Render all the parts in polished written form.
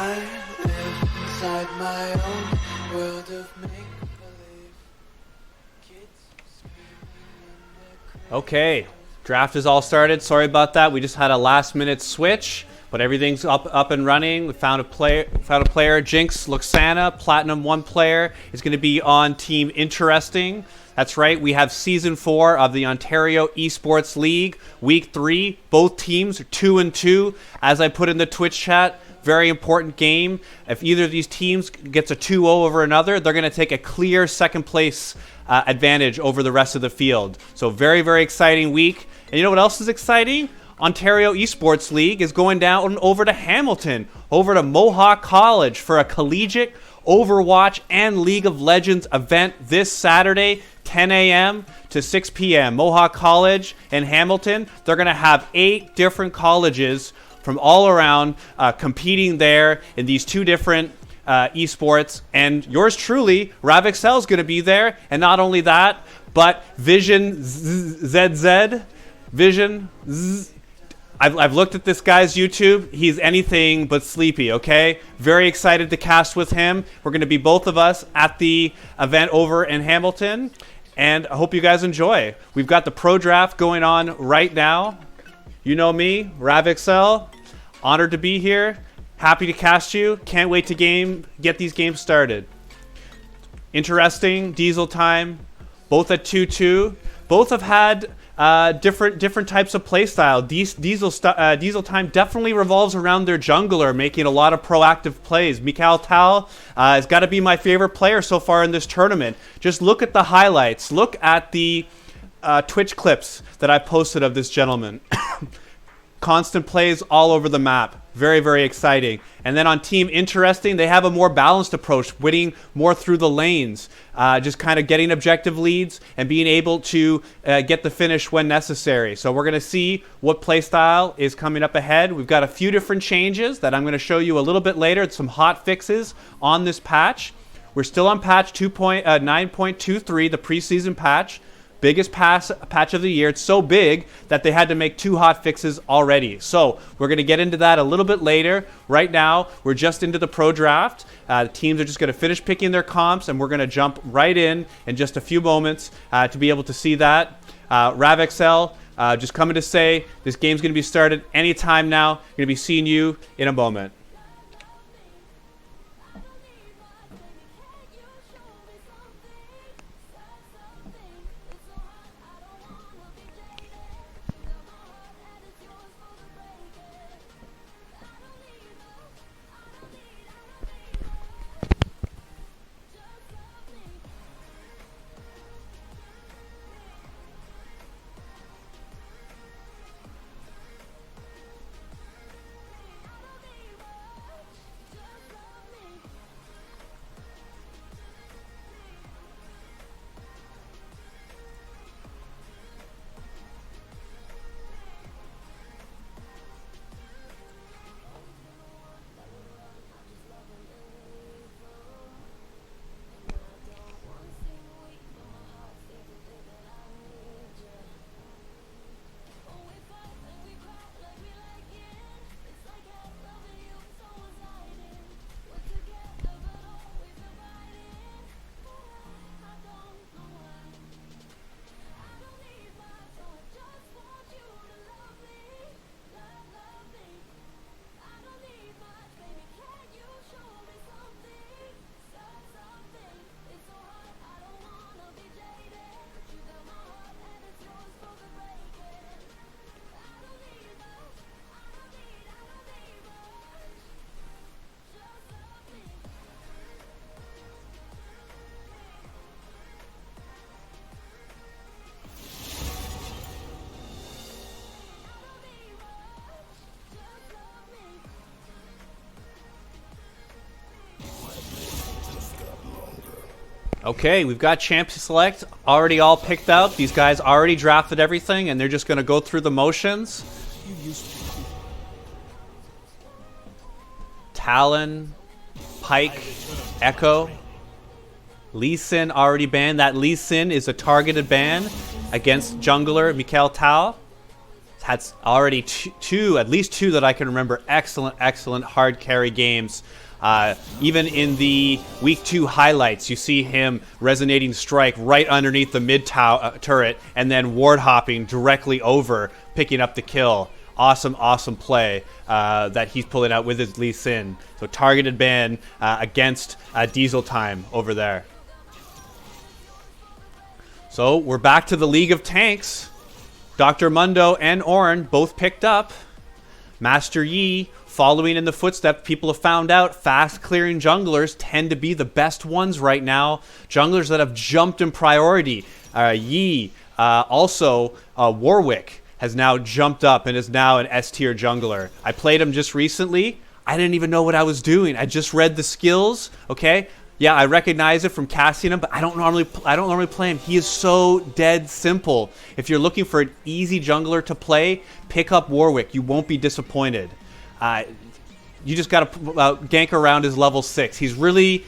I live inside my own world of make-believe. Kids screaming. Okay, draft is all started. Sorry about that. We just had a last-minute switch, but everything's up and running. We found a player. Jinx Luxana, Platinum 1 player, is going to be on Team Interesting. That's right. We have Season 4 of the Ontario Esports League, Week 3. Both teams are 2-2. As I put in the Twitch chat, very important game. If either of these teams gets a 2-0 over another, they're going to take a clear second place advantage over the rest of the field. So very, very exciting week. And you know what else is exciting? Ontario Esports League is going down over to Hamilton, over to Mohawk College for a collegiate Overwatch and League of Legends event this Saturday, 10 a.m. to 6 p.m. Mohawk College in Hamilton. They're going to have 8 different colleges from all around competing there in these 2 different esports. And yours truly, Exel, is going to be there. And not only that, but Vision ZZ. Vision Z. I've looked at this guy's YouTube. He's anything but sleepy, okay? Very excited to cast with him. We're going to be both of us at the event over in Hamilton. And I hope you guys enjoy. We've got the pro draft going on right now. You know me, Exel. Honored to be here. Happy to cast you. Can't wait to get these games started. Interesting. Diesel time. Both at 2-2. Both have had different types of playstyle. Diesel time definitely revolves around their jungler, making a lot of proactive plays. Mikhail Tal has got to be my favorite player so far in this tournament. Just look at the highlights. Look at the Twitch clips that I posted of this gentleman. Constant plays all over the map. Very, very exciting. And then on Team Interesting, they have a more balanced approach, winning more through the lanes, just kind of getting objective leads and being able to get the finish when necessary. So we're going to see what play style is coming up ahead. We've got a few different changes that I'm going to show you a little bit later, some hot fixes on this patch. We're still on patch 9.23, the preseason patch. Biggest patch of the year. It's so big that they had to make 2 hot fixes already. So we're going to get into that a little bit later. Right now, we're just into the pro draft. The teams are just going to finish picking their comps, and we're going to jump right in just a few moments to be able to see that. Exel, just coming to say this game's going to be started anytime now. Going to be seeing you in a moment. Okay, we've got Champ Select already all picked out. These guys already drafted everything, and they're just going to go through the motions. Talon, Pike, Echo. Lee Sin already banned. That Lee Sin is a targeted ban against jungler Mikhail Tal. had already at least two that I can remember, excellent hard carry games. Even in the week 2 highlights, you see him resonating strike right underneath the mid turret and then ward hopping directly over, picking up the kill. Awesome play that he's pulling out with his Lee Sin. So targeted ban against Diesel Time over there. So we're back to the League of Tanks. Dr. Mundo and Ornn both picked up. Master Yi following in the footsteps. People have found out fast clearing junglers tend to be the best ones right now. Junglers that have jumped in priority. Yi, also Warwick has now jumped up and is now an S tier jungler. I played him just recently. I didn't even know what I was doing. I just read the skills. Okay, yeah, I recognize it from casting him, but I don't normally play him. He is so dead simple. If you're looking for an easy jungler to play, pick up Warwick. You won't be disappointed. You just got to gank around his level 6. He's really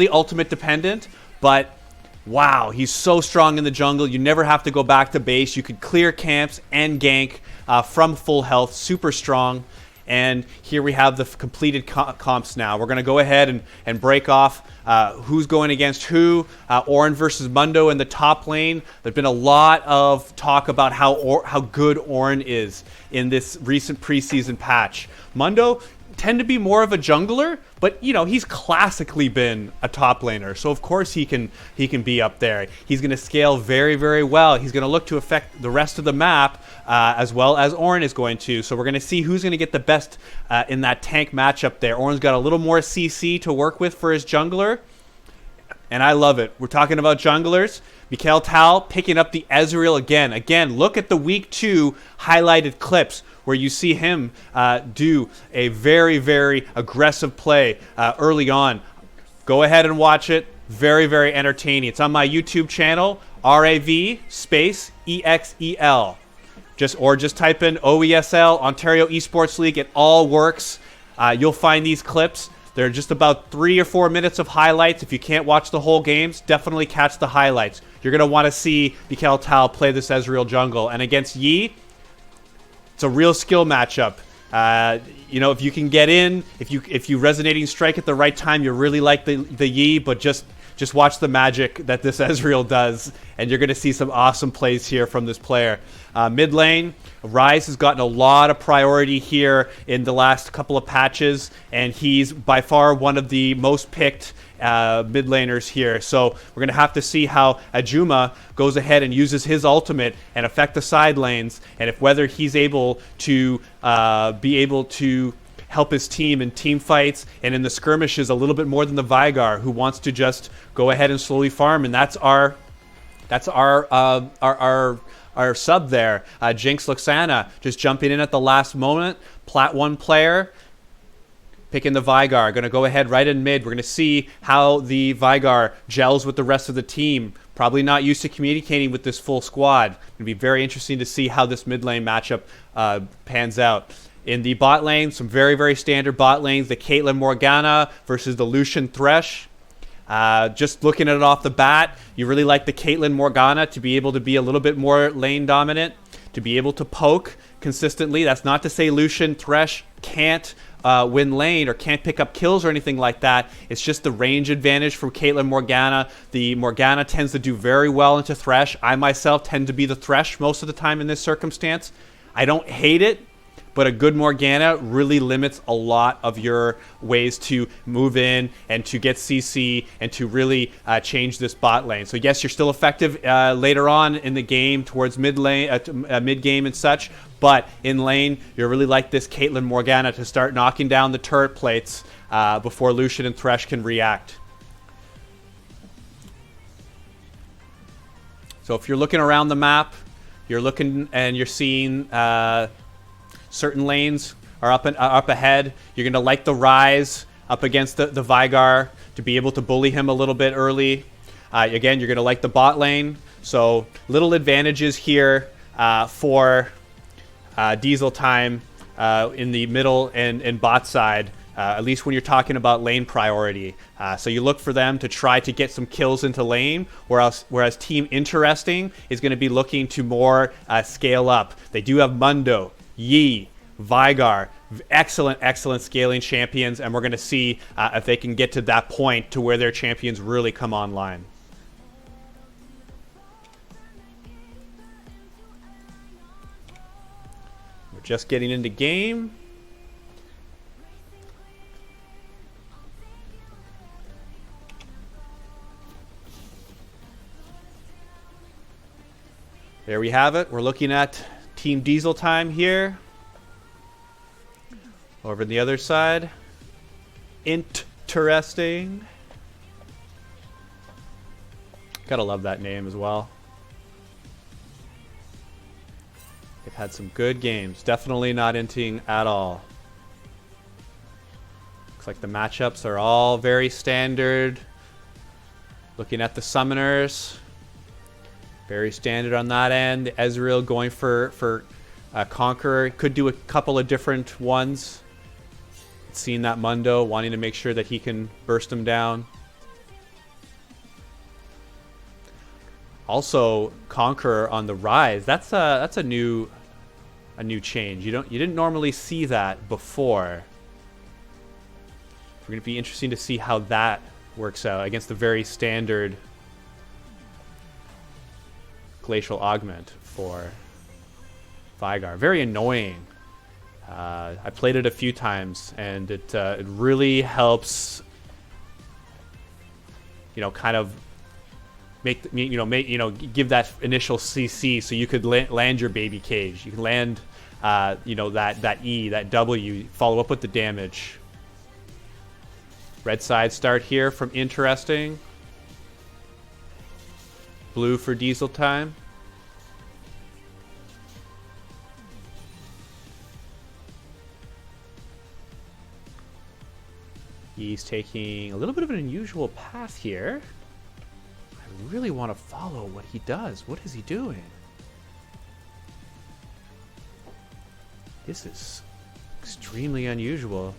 ultimate dependent, but wow, he's so strong in the jungle. You never have to go back to base. You could clear camps and gank from full health. Super strong. And here we have the completed comps now. We're going to go ahead and break off who's going against who. Ornn versus Mundo in the top lane. There's been a lot of talk about how good Ornn is in this recent preseason patch. Mundo tend to be more of a jungler, but you know, he's classically been a top laner, so of course he can be up there. He's going to scale very well. He's going to look to affect the rest of the map as well as Ornn is going to. So we're going to see who's going to get the best in that tank matchup there. Ornn's got a little more CC to work with for his jungler, and I love it. We're talking about junglers. Mikhail Tal picking up the Ezreal again. Again, look at the week 2 highlighted clips where you see him do a very aggressive play early on. Go ahead and watch it. Very entertaining. It's on my YouTube channel, RAV space EXEL. Just type in OESL, Ontario Esports League. It all works. You'll find these clips. They're just about 3 or 4 minutes of highlights. If you can't watch the whole games, definitely catch the highlights. You're going to want to see Mikhail Tal play this Ezreal jungle. And against Yi, it's a real skill matchup. You know, if you can get in, if you resonating strike at the right time, you really like the Yi, but just watch the magic that this Ezreal does, and you're going to see some awesome plays here from this player. Mid lane, Ryze has gotten a lot of priority here in the last couple of patches, and he's by far one of the most picked mid laners here. So we're going to have to see how Ajuma goes ahead and uses his ultimate and affect the side lanes, and whether he's able to help his team in team fights and in the skirmishes a little bit more than the Veigar, who wants to just go ahead and slowly farm. And that's our sub there. Jinx Luxana just jumping in at the last moment. Plat 1 player picking the Veigar. Going to go ahead right in mid. We're going to see how the Veigar gels with the rest of the team. Probably not used to communicating with this full squad. Going to be very interesting to see how this mid lane matchup pans out. In the bot lane, some very standard bot lanes. The Caitlyn Morgana versus the Lucian Thresh. Just looking at it off the bat, you really like the Caitlyn Morgana to be able to be a little bit more lane dominant, to be able to poke consistently. That's not to say Lucian Thresh can't win lane or can't pick up kills or anything like that. It's just the range advantage from Caitlyn Morgana. The Morgana tends to do very well into Thresh. I myself tend to be the Thresh most of the time in this circumstance. I don't hate it, but a good Morgana really limits a lot of your ways to move in and to get CC and to really change this bot lane. So yes, you're still effective later on in the game towards mid game and such, but in lane, you're really like this Caitlyn Morgana to start knocking down the turret plates before Lucian and Thresh can react. So if you're looking around the map, you're looking and you're seeing certain lanes are up ahead. You're going to like the Ryze up against the Veigar to be able to bully him a little bit early. Again, you're going to like the bot lane. So little advantages here for Diesel Time in the middle and bot side at least when you're talking about lane priority. So you look for them to try to get some kills into lane, whereas Team Interesting is going to be looking to more scale up. They do have Mundo, Yi, Vigar, excellent scaling champions, and we're going to see if they can get to that point to where their champions really come online. We're just getting into game. There we have it. We're looking at Team Diesel time here. Over on the other side. Interesting. Gotta love that name as well. They've had some good games. Definitely not inting at all. Looks like the matchups are all very standard. Looking at the summoners. Very standard on that end. Ezreal going for Conqueror. Could do a couple of different ones. Seeing that Mundo, wanting to make sure that he can burst him down. Also, Conqueror on the rise. That's a new change. You didn't normally see that before. It's going to be interesting to see how that works out against the very standard Glacial Augment for Vigar. Very annoying. I played it a few times, and it really helps. Kind of give that initial CC so you could land your baby cage. You can land, that E, that W, follow up with the damage. Red side start here from Interesting. Blue for Diesel time. He's taking a little bit of an unusual path here. I really want to follow what he does. What is he doing? This is extremely unusual.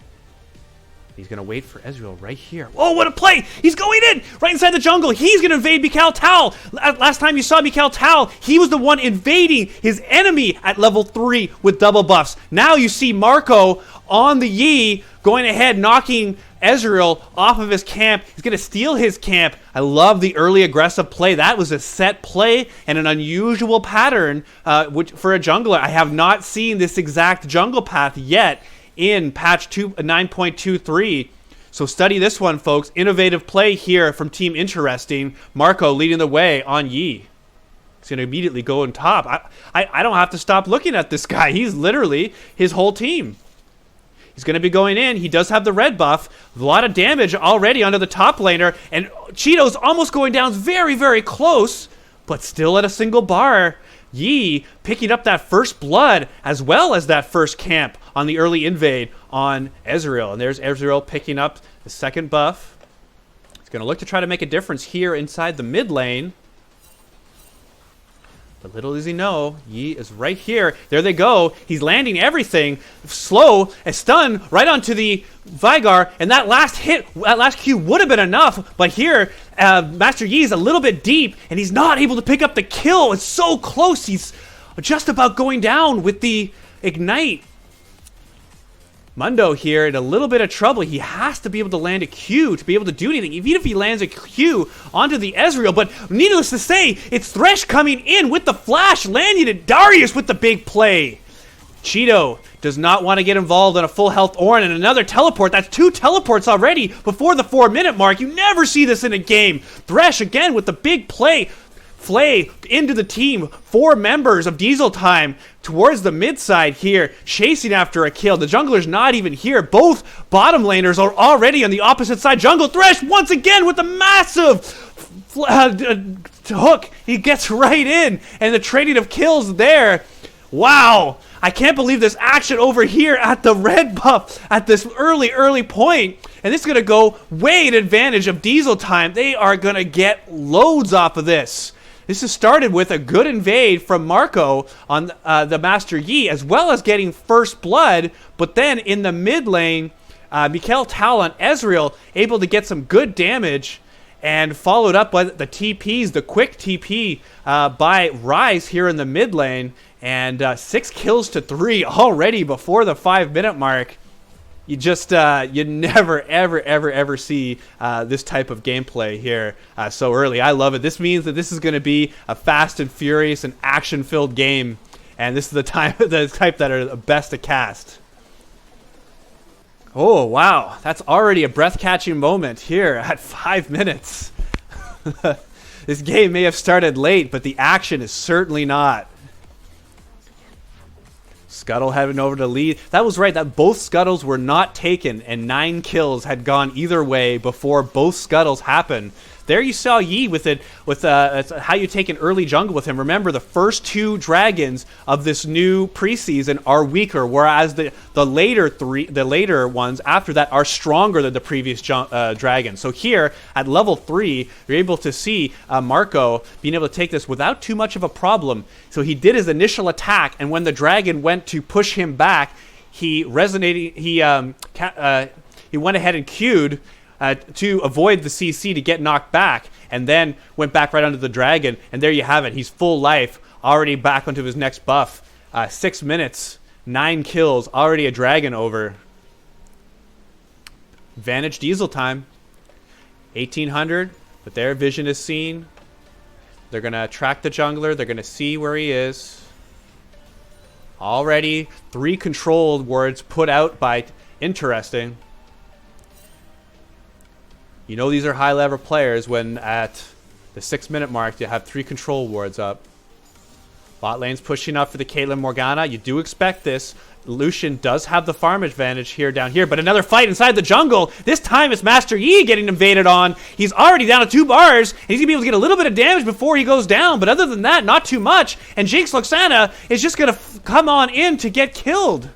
He's going to wait for Ezreal right here. Oh, what a play! He's going in! Right inside the jungle. He's going to invade Mikal Tal. Last time you saw Mikal Tal, he was the one invading his enemy at level 3 with double buffs. Now you see Marco on the Yi going ahead, knocking Ezreal off of his camp. He's going to steal his camp. I love the early aggressive play. That was a set play and an unusual pattern for a jungler. I have not seen this exact jungle path yet in patch 9.23. So study this one, folks. Innovative play here from Team Interesting. Marco leading the way on Yi. He's going to immediately go on top. I don't have to stop looking at this guy. He's literally his whole team. He's going to be going in. He does have the red buff. A lot of damage already onto the top laner. And Cheeto's almost going down very, very close, but still at a single bar. Yi picking up that first blood as well as that first camp on the early invade on Ezreal. And there's Ezreal picking up the second buff. He's going to look to try to make a difference here inside the mid lane. But little does he know, Yi is right here. There they go. He's landing everything. Slow, a stun right onto the Vigar. And that last hit, that last Q would have been enough. But here, Master Yi is a little bit deep, and he's not able to pick up the kill. It's so close. He's just about going down with the Ignite. Mundo here in a little bit of trouble. He has to be able to land a Q to be able to do anything, even if he lands a Q onto the Ezreal. But needless to say, it's Thresh coming in with the flash, landing at Darius with the big play. Cheeto does not want to get involved in a full health Ornn and another teleport. That's 2 teleports already before the 4-minute mark. You never see this in a game. Thresh again with the big play. Flay into the team. 4 members of Diesel time towards the mid side here, chasing after a kill. The jungler's not even here. Both bottom laners are already on the opposite side. Jungle Thresh once again with a massive hook. He gets right in, and the trading of kills there. Wow. I can't believe this action over here at the red buff at this early point. And this is going to go way in advantage of Diesel time. They are going to get loads off of this. This has started with a good invade from Marco on the Master Yi, as well as getting first blood. But then in the mid lane, Mikhail Tal on Ezreal able to get some good damage, and followed up by the TPs, the quick TP by Rise here in the mid lane, and 6 kills to 3 already before the 5-minute mark. You just, you never, ever see this type of gameplay here so early. I love it. This means that this is going to be a fast and furious and action-filled game, and this is the type that are the best to cast. Oh, wow. That's already a breath-catching moment here at 5 minutes. This game may have started late, but the action is certainly not. Scuttle heading over to lead. That was right, that both Scuttles were not taken, and 9 kills had gone either way before both Scuttles happened. There you saw Yi with it, with how you take an early jungle with him. Remember, the first 2 dragons of this new preseason are weaker, whereas the later ones after that are stronger than the previous dragon. So here at level 3, you're able to see Marco being able to take this without too much of a problem. So he did his initial attack, and when the dragon went to push him back, he went ahead and queued to avoid the CC to get knocked back, and then went back right onto the dragon, and there you have it. He's full life, already back onto his next buff. 6 minutes, 9 kills, already a dragon over. Advantage Diesel time. 1800, but their vision is seen. They're going to track the jungler. They're going to see where he is. Already 3 control wards put out by Interesting. You know these are high-level players when at the 6-minute mark you have 3 control wards up. Bot lane's pushing up for the Caitlyn Morgana. You do expect this. Lucian does have the farm advantage here down here, but another fight inside the jungle. This time it's Master Yi getting invaded on. He's already down to 2 bars, and he's going to be able to get a little bit of damage before he goes down, but other than that, not too much. And Jinx Luxana is just going to come on in to get killed.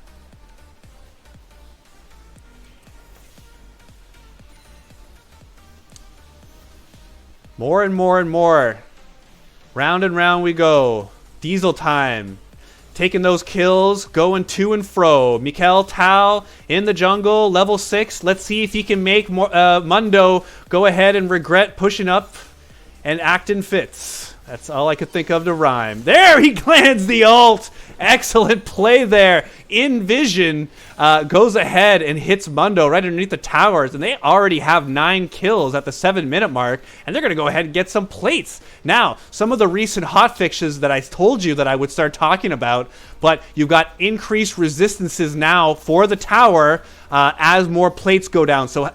More and more and more. Round and round we go. Diesel time. Taking those kills, going to and fro. Mikhail Tal in the jungle, level 6. Let's see if he can make Mundo go ahead and regret pushing up and acting fits. That's all I could think of to rhyme. There, he lands the ult. Excellent play there. In vision, goes ahead and hits Mundo right underneath the towers, and they already have 9 kills at the 7-minute mark, and they're going to go ahead and get some plates. Now, some of the recent hotfixes that I told you that I would start talking about, but you've got increased resistances now for the tower as more plates go down. So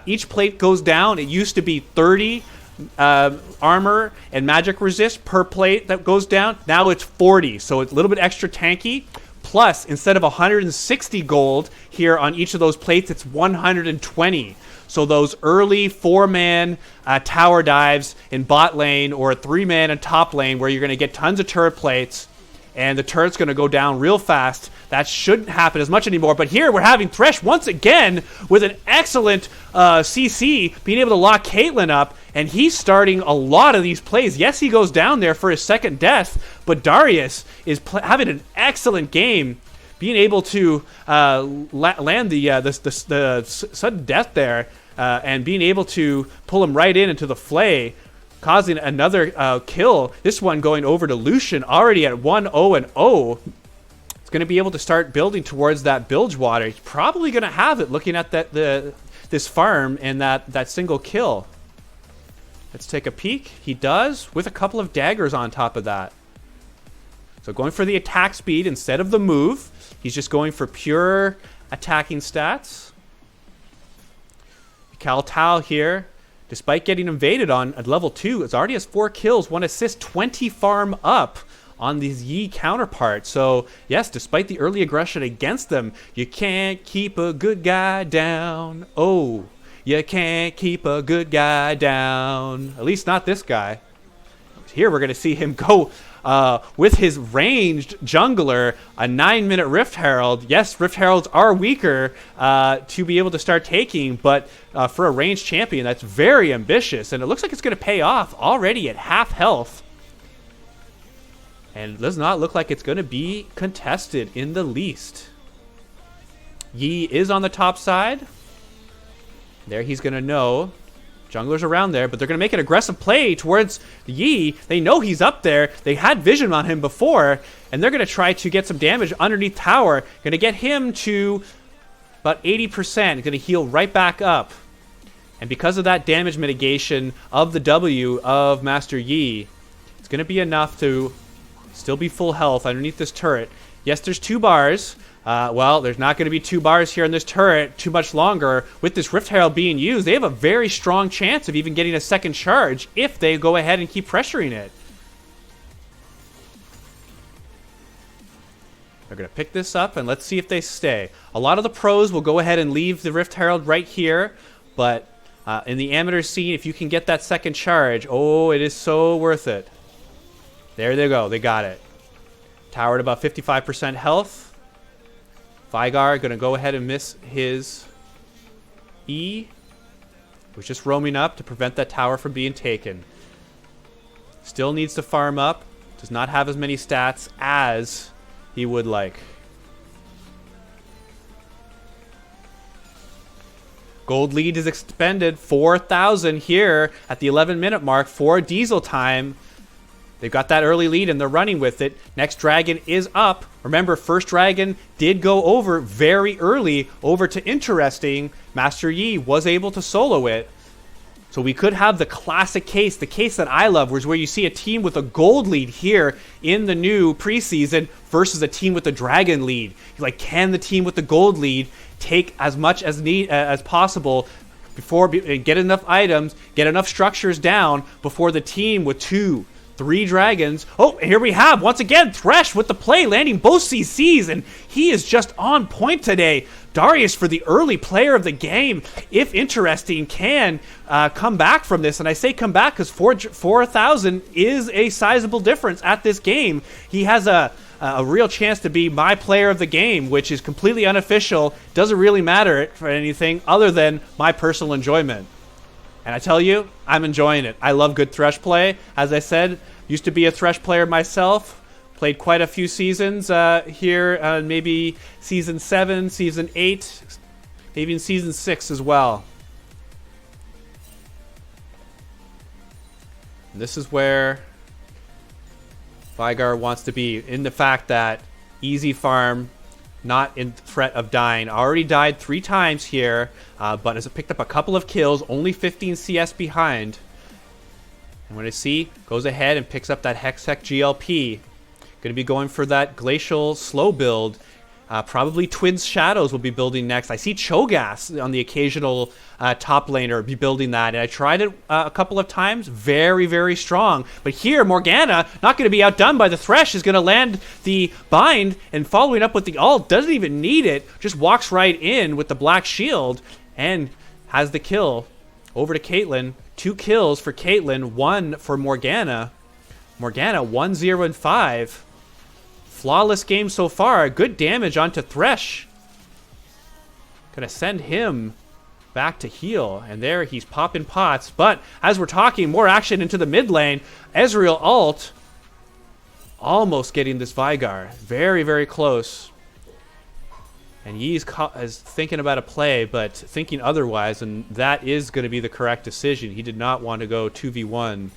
each plate goes down. It used to be 30 armor and magic resist per plate that goes down. Now it's 40, so it's a little bit extra tanky. Plus, instead of 160 gold here on each of those plates, it's 120. So those early 4-man tower dives in bot lane, or a 3-man in top lane where you're going to get tons of turret plates and the turret's going to go down real fast, that shouldn't happen as much anymore. But here we're having Thresh once again with an excellent CC, being able to lock Caitlyn up, and he's starting a lot of these plays. Yes, he goes down there for his second death, but Darius is having an excellent game, being able to land the sudden death there, and being able to pull him right into the flay, causing another kill. This one going over to Lucian, already at 1-0-0. It's going to be able to start building towards that Bilgewater. He's probably going to have it, looking at this farm and that single kill. Let's take a peek. He does, with a couple of daggers on top of that. So going for the attack speed instead of the move. He's just going for pure attacking stats. Mikhail Tal here, despite getting invaded on at level 2, it already has 4 kills, 1 assist, 20 farm up on these Yi counterparts. So yes, despite the early aggression against them, you can't keep a good guy down. Oh, you can't keep a good guy down. At least not this guy. Here we're going to see him go with his ranged jungler, a 9-minute Rift Herald. Yes, Rift Heralds are weaker to be able to start taking, but for a ranged champion, that's very ambitious, and it looks like it's going to pay off already at half health. And it does not look like it's going to be contested in the least. Yi is on the top side. There he's going to know. Jungler's around there, but they're going to make an aggressive play towards Yi. They know he's up there. They had vision on him before, and they're going to try to get some damage underneath tower. Going to get him to about 80%. Going to heal right back up. And because of that damage mitigation of the W of Master Yi, it's going to be enough to still be full health underneath this turret. Yes, there's 2 bars. Well, there's not going to be 2 bars here in this turret too much longer. With this Rift Herald being used, they have a very strong chance of even getting a second charge if they go ahead and keep pressuring it. They're going to pick this up, and let's see if they stay. A lot of the pros will go ahead and leave the Rift Herald right here, but in the amateur scene, if you can get that second charge, oh, it is so worth it. There they go. They got it. Tower at about 55% health. Vigar going to go ahead and miss his E. Was just roaming up to prevent that tower from being taken. Still needs to farm up. Does not have as many stats as he would like. Gold lead is expended. 4,000 here at the 11-minute mark for Diesel time. They've got that early lead and they're running with it. Next dragon is up. Remember, first dragon did go over very early over to interesting. Master Yi was able to solo it. So we could have the classic case, the case that I love, was where you see a team with a gold lead here in the new preseason versus a team with a dragon lead. You're like, can the team with the gold lead take as much as possible before get enough items, get enough structures down before the team with 2, 3 dragons. Oh, here we have, once again, Thresh with the play, landing both CCs, and he is just on point today. Darius for the early player of the game, if interesting, can come back from this. And I say come back because 4,000 is a sizable difference at this game. He has a real chance to be my player of the game, which is completely unofficial. Doesn't really matter for anything other than my personal enjoyment. And I tell you, I'm enjoying it. I love good Thresh play. As I said, used to be a Thresh player myself. Played quite a few seasons here, maybe Season 7, Season 8, maybe in Season 6 as well. And this is where Vigar wants to be, in the fact that easy farm, not in threat of dying. Already died 3 times here, but has picked up a couple of kills, only 15 CS behind. And when I see, goes ahead and picks up that Hextech GLP. Going to be going for that Glacial slow build. Probably Twins Shadows will be building next. I see Cho'Gath on the occasional top laner be building that. And I tried it a couple of times. Very, very strong. But here, Morgana, not going to be outdone by the Thresh, is going to land the bind. And following up with the ult, doesn't even need it. Just walks right in with the Black Shield. And has the kill. Over to Caitlyn. 2 kills for Caitlyn. 1 for Morgana. Morgana, 1-0-5. Flawless game so far. Good damage onto Thresh. Gonna send him back to heal. And there he's popping pots. But as we're talking, more action into the mid lane. Ezreal ult. Almost getting this Vigar. Very, very close. And Yi is thinking about a play, but thinking otherwise. And that is going to be the correct decision. He did not want to go 2v1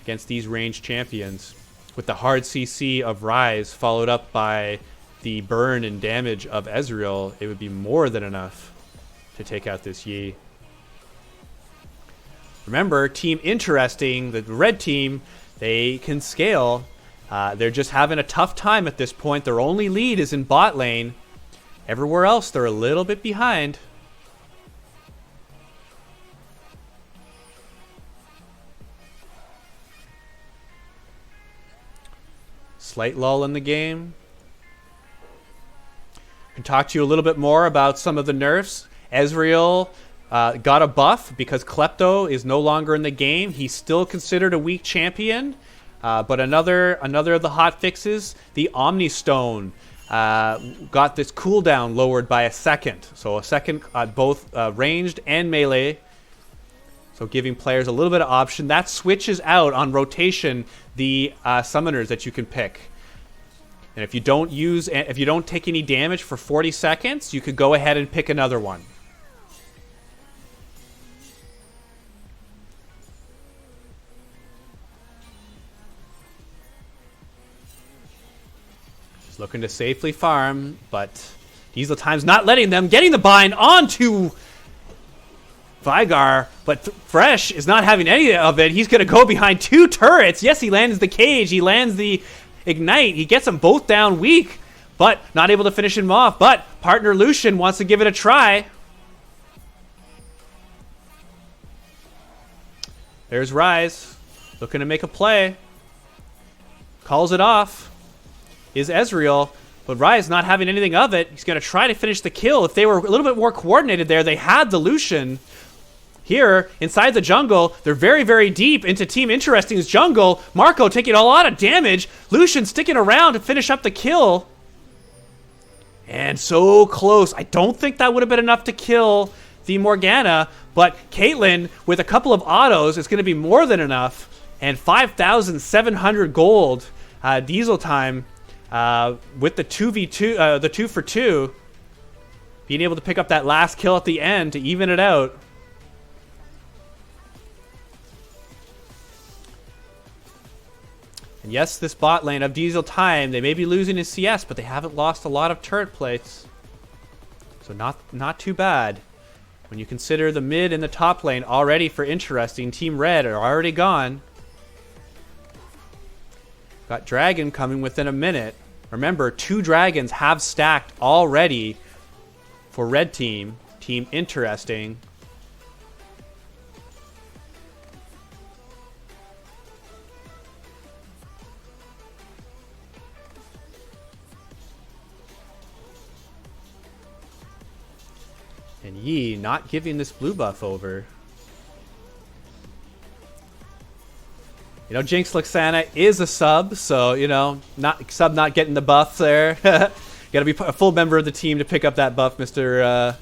against these ranged champions. With the hard CC of Ryze followed up by the burn and damage of Ezreal, it would be more than enough to take out this Yi. Remember, team interesting, the red team, they can scale. They're just having a tough time at this point. Their only lead is in bot lane. Everywhere else, they're a little bit behind. Slight lull in the game. I can talk to you a little bit more about some of the nerfs. Ezreal got a buff because Klepto is no longer in the game. He's still considered a weak champion. But another of the hot fixes, the Omni Stone, got this cooldown lowered by a second. So a second both ranged and melee. So giving players a little bit of option. That switches out on rotation the summoners that you can pick. And if you don't take any damage for 40 seconds, you could go ahead and pick another one. Just looking to safely farm, but Diesel Time's not letting them. Getting the bind onto Vigar, but Fresh is not having any of it. He's going to go behind 2 turrets. Yes, he lands the cage. He lands the ignite. He gets them both down weak, but not able to finish him off. But partner Lucian wants to give it a try. There's Rise, looking to make a play. Calls it off. Is Ezreal, but Rise not having anything of it. He's going to try to finish the kill. If they were a little bit more coordinated there, they had the Lucian. Here, inside the jungle, they're very, very deep into Team Interesting's jungle. Marco taking a lot of damage. Lucian sticking around to finish up the kill. And so close. I don't think that would have been enough to kill the Morgana, but Caitlyn, with a couple of autos, is going to be more than enough. And 5,700 gold. Diesel Time with the 2v2, the 2 for 2, being able to pick up that last kill at the end to even it out. And yes, this bot lane of Diesel Time, they may be losing in CS, but they haven't lost a lot of turret plates. So not too bad. When you consider the mid and the top lane already for Interesting, Team Red are already gone. Got Dragon coming within a minute. Remember, 2 dragons have stacked already for Red Team, Team Interesting. And Yi not giving this blue buff over. You know, Jinx Luxana is a sub, so, you know, not getting the buff there. Gotta be a full member of the team to pick up that buff, Mr.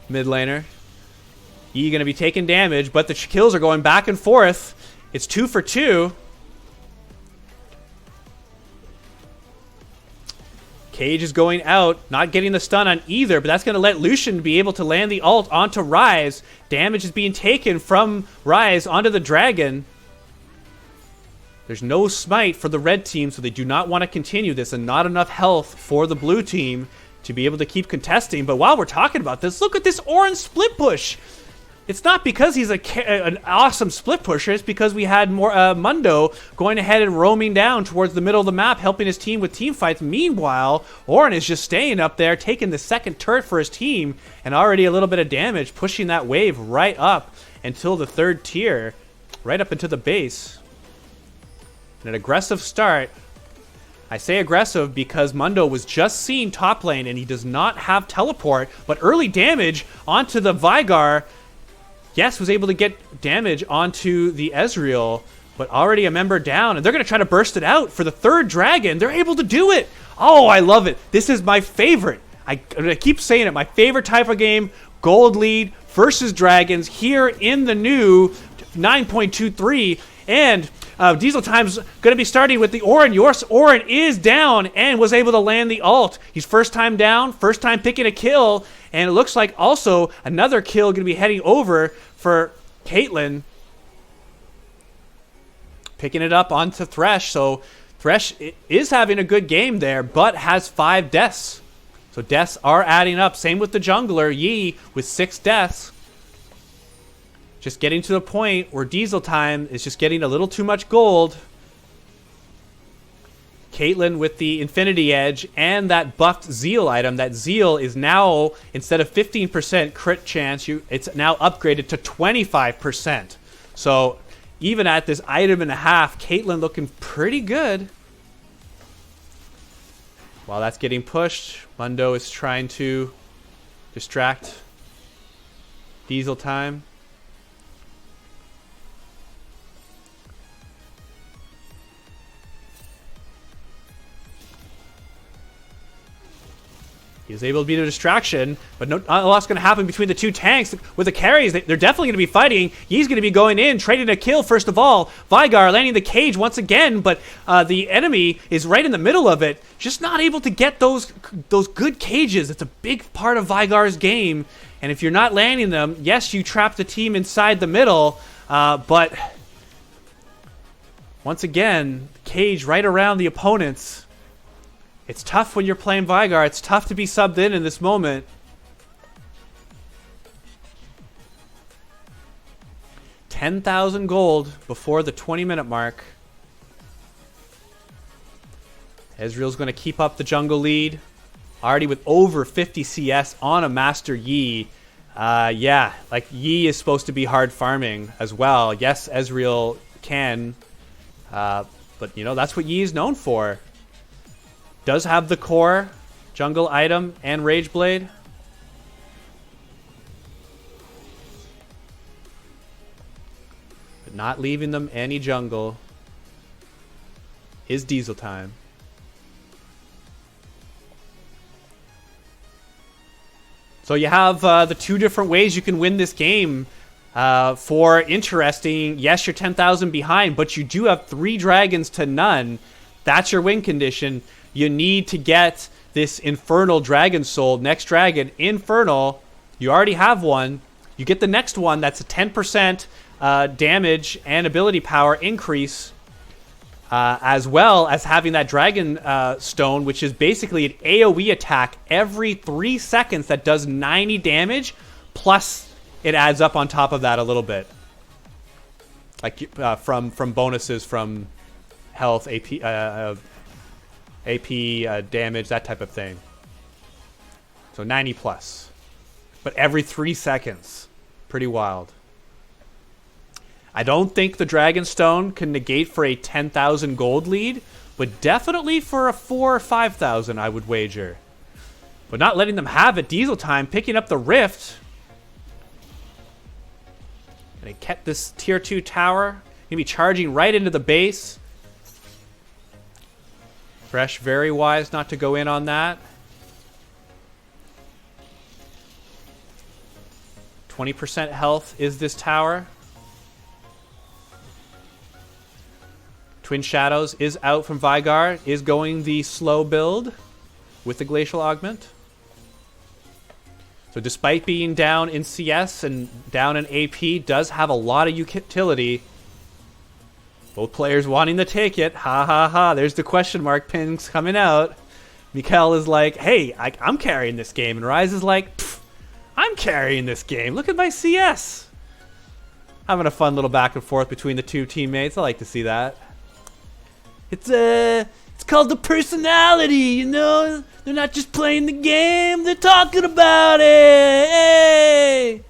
Mid laner. Yi gonna be taking damage, but the kills are going back and forth. It's 2 for 2. Cage is going out, not getting the stun on either, but that's going to let Lucian be able to land the ult onto Rise. Damage is being taken from Rise onto the dragon. There's no smite for the red team, so they do not want to continue this, and not enough health for the blue team to be able to keep contesting. But while we're talking about this, look at this orange split push. It's not because he's an awesome split pusher. It's because we had more Mundo going ahead and roaming down towards the middle of the map, helping his team with team fights. Meanwhile, Orin is just staying up there, taking the second turret for his team, and already a little bit of damage, pushing that wave right up until the 3rd tier, right up into the base. And an aggressive start. I say aggressive because Mundo was just seen top lane, and he does not have teleport, but early damage onto the Vigar. Yes, was able to get damage onto the Ezreal, but already a member down, and they're going to try to burst it out for the 3rd dragon. They're able to do it. Oh, I love it. This is my favorite. I keep saying it. My favorite type of game, gold lead versus dragons here in the new 9.23. And Diesel Time's going to be starting with the Orin. Orin is down and was able to land the ult. He's first time down, first time picking a kill. And it looks like also another kill going to be heading over for Caitlyn. Picking it up onto Thresh. So Thresh is having a good game there, but has 5 deaths. So deaths are adding up. Same with the jungler, Yi, with 6 deaths. Just getting to the point where Diesel Time is just getting a little too much gold. Caitlyn with the Infinity Edge and that buffed Zeal item. That Zeal is now, instead of 15% crit chance, it's now upgraded to 25%. So even at this item and a half, Caitlyn looking pretty good. While that's getting pushed, Mundo is trying to distract Diesel Time. He's able to be a distraction, but not a lot's going to happen between the two tanks. With the carries, they're definitely going to be fighting. He's going to be going in, trading a kill first of all. Vigar landing the cage once again, but the enemy is right in the middle of it. Just not able to get those good cages. It's a big part of Vigar's game. And if you're not landing them, yes, you trap the team inside the middle, but once again, cage right around the opponents. It's tough when you're playing Vigar. It's tough to be subbed in this moment. $10,000 gold before the 20-minute mark. Ezreal's going to keep up the jungle lead. Already with over 50 CS on a Master Yi. Yeah, like Yi is supposed to be hard farming as well. Yes, Ezreal can. But, you know, that's what Yi is known for. Does have the core, jungle item, and Rage Blade. But not leaving them any jungle is Diesel time. So you have the two different ways you can win this game. For interesting, yes, you're 10,000 behind, but you do have 3 dragons to none. That's your win condition. You need to get this Infernal Dragon Soul. Next dragon, Infernal. You already have one. You get the next one. That's a 10% damage and ability power increase. As well as having that Dragon Stone, which is basically an AoE attack every 3 seconds that does 90 damage. Plus, it adds up on top of that a little bit. Like from bonuses from health, AP damage, that type of thing. So 90 plus. But every 3 seconds. Pretty wild. I don't think the Dragonstone can negate for a 10,000 gold lead, but definitely for a 4,000 or 5,000, I would wager. But not letting them have it. Diesel time, picking up the Rift. Gonna get this tier 2 tower. Gonna be charging right into the base. Fresh, very wise not to go in on that. 20% health is this tower. Twin Shadows is out from Vigar, is going the slow build with the Glacial Augment. So despite being down in CS and down in AP, does have a lot of utility. Both players wanting to take it. Ha ha ha. There's the question mark pins coming out. Mikael is like, hey, I'm carrying this game. And Rise is like, I'm carrying this game. Look at my CS. Having a fun little back and forth between the two teammates. I like to see that. It's called the personality, you know? They're not just playing the game, they're talking about it. Hey!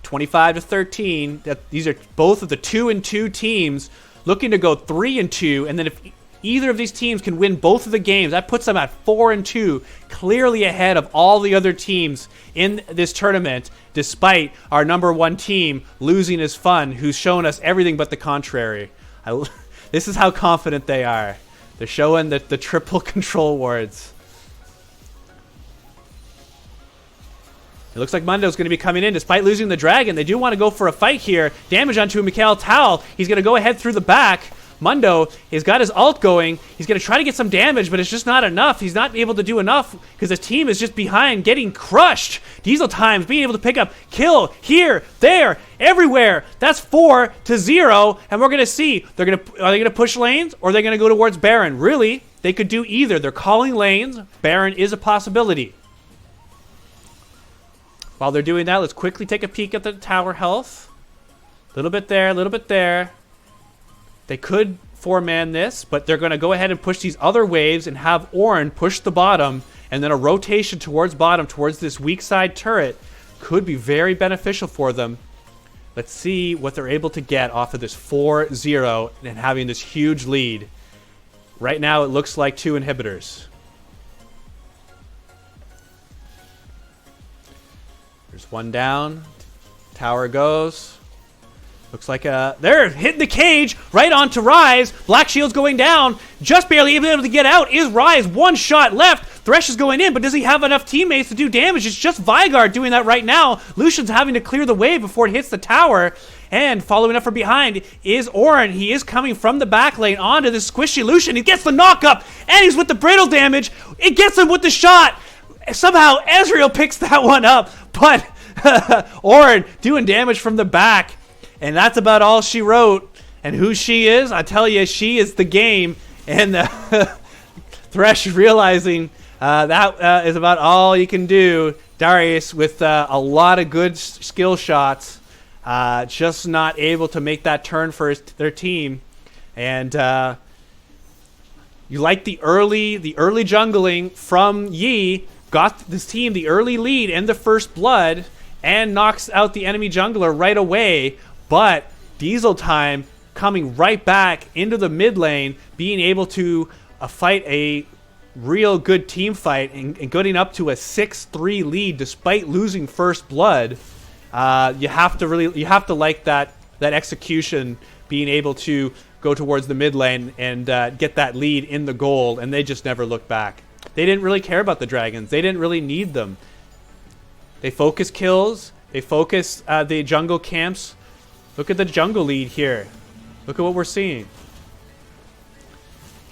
25-13. These are both of the 2-2 teams looking to go 3-2, and then if either of these teams can win both of the games, that puts them at 4-2, clearly ahead of all the other teams in this tournament, despite our #1 team losing his fun, who's shown us everything but the contrary. This is how confident they are. They're showing the triple control wards. It looks like Mundo's going to be coming in despite losing the dragon. They do want to go for a fight here. Damage onto Mikael Tal. He's going to go ahead through the back. Mundo has got his ult going. He's going to try to get some damage, but it's just not enough. He's not able to do enough because his team is just behind, getting crushed. Diesel Times being able to pick up kill here, there, everywhere. That's 4-0, and we're going to see. Are they going to push lanes, or are they going to go towards Baron? Really, they could do either. They're calling lanes. Baron is a possibility. While they're doing that, let's quickly take a peek at the tower health. A little bit there, a little bit there. They could 4-man this, but they're going to go ahead and push these other waves and have Ornn push the bottom, and then a rotation towards bottom, towards this weak side turret could be very beneficial for them. Let's see what they're able to get off of this 4-0 and having this huge lead. Right now, it looks like 2 inhibitors. There's one down. Tower goes. Looks like they're hitting the cage right onto Rise. Black Shield's going down. Just barely able to get out is Rise. One shot left. Thresh is going in, but does he have enough teammates to do damage? It's just Vigard doing that right now. Lucian's having to clear the way before it hits the tower. And following up from behind is Orin. He is coming from the back lane onto the squishy Lucian. He gets the knock up, and he's with the brittle damage. It gets him with the shot. Somehow Ezreal picks that one up, but Orin doing damage from the back. And that's about all she wrote. And who she is, I tell you, she is the game. And Thresh realizing that is about all you can do. Darius with a lot of good skill shots. Just not able to make that turn for their team. And you like the early jungling from Yi. Got this team the early lead and the first blood. And knocks out the enemy jungler right away. But Diesel Time coming right back into the mid lane, being able to fight a real good team fight and getting up to a 6-3 lead despite losing first blood. You have to like that execution, being able to go towards the mid lane and get that lead in the goal, and they just never looked back. They didn't really care about the dragons. They didn't really need them. They focus kills. They focus the jungle camps. Look at the jungle lead here. Look at what we're seeing.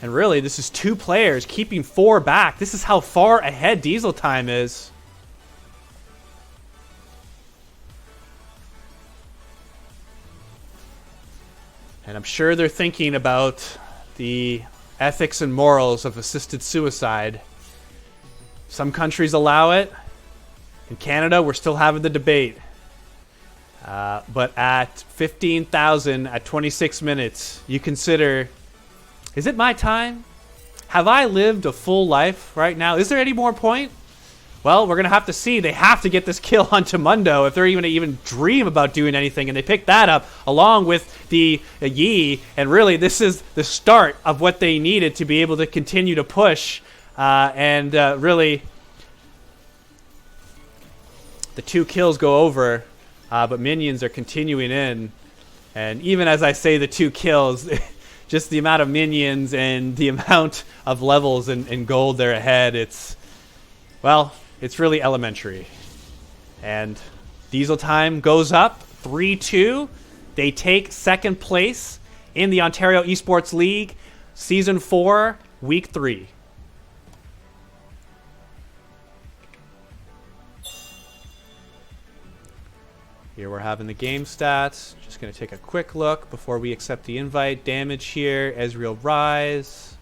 And really, this is 2 players keeping 4 back. This is how far ahead Diesel Time is. And I'm sure they're thinking about the ethics and morals of assisted suicide. Some countries allow it. In Canada, we're still having the debate. But at 15,000 at 26 minutes, you consider, is it my time? Have I lived a full life right now? Is there any more point? Well, we're going to have to see. They have to get this kill onto Mundo if they're even dream about doing anything. And they pick that up along with the Yi. And really, this is the start of what they needed to be able to continue to push. Really, the 2 kills go over. But minions are continuing in. And even as I say the 2 kills, just the amount of minions and the amount of levels and gold they're ahead, it's really elementary. And Diesel Time goes up 3-2. They take 2nd place in the Ontario Esports League, Season 4, Week 3. Here we're having the game stats. Just going to take a quick look before we accept the invite. Damage here, Ezreal Rise.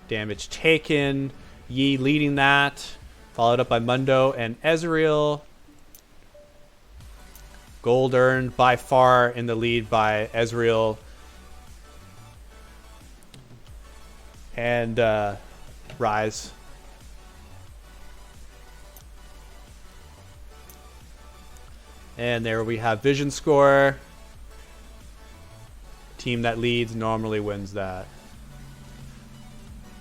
Damage taken, Yi leading that. Followed up by Mundo and Ezreal. Gold earned by far in the lead by Ezreal. And Rise. And there we have Vision Score. Team that leads normally wins that.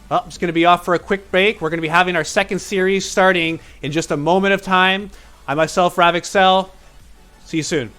Well, I'm just going to be off for a quick break. We're going to be having our 2nd series starting in just a moment of time. I myself, Exel. See you soon.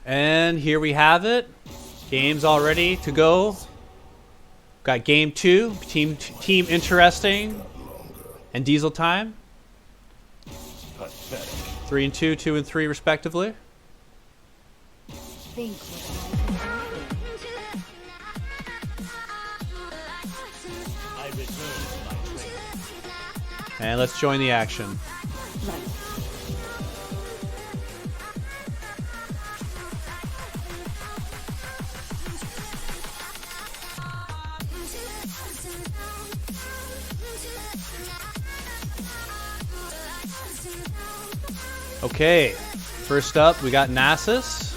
And here we have it. Game's all ready to go. Got game 2, team interesting, and diesel time. 3 and 2, 2 and 3 respectively. Think And let's join the action. right. Okay, first up we got Nasus,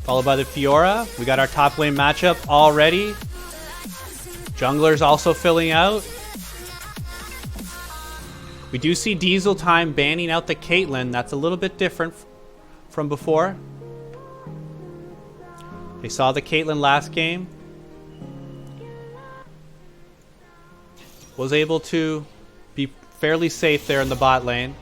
followed by the Fiora. We got our top lane matchup already. Jungler's also filling out. We do see Diesel Time banning out the Caitlyn. That's a little bit different from before. They saw the Caitlyn last game. Was able to be fairly safe there in the bot lane.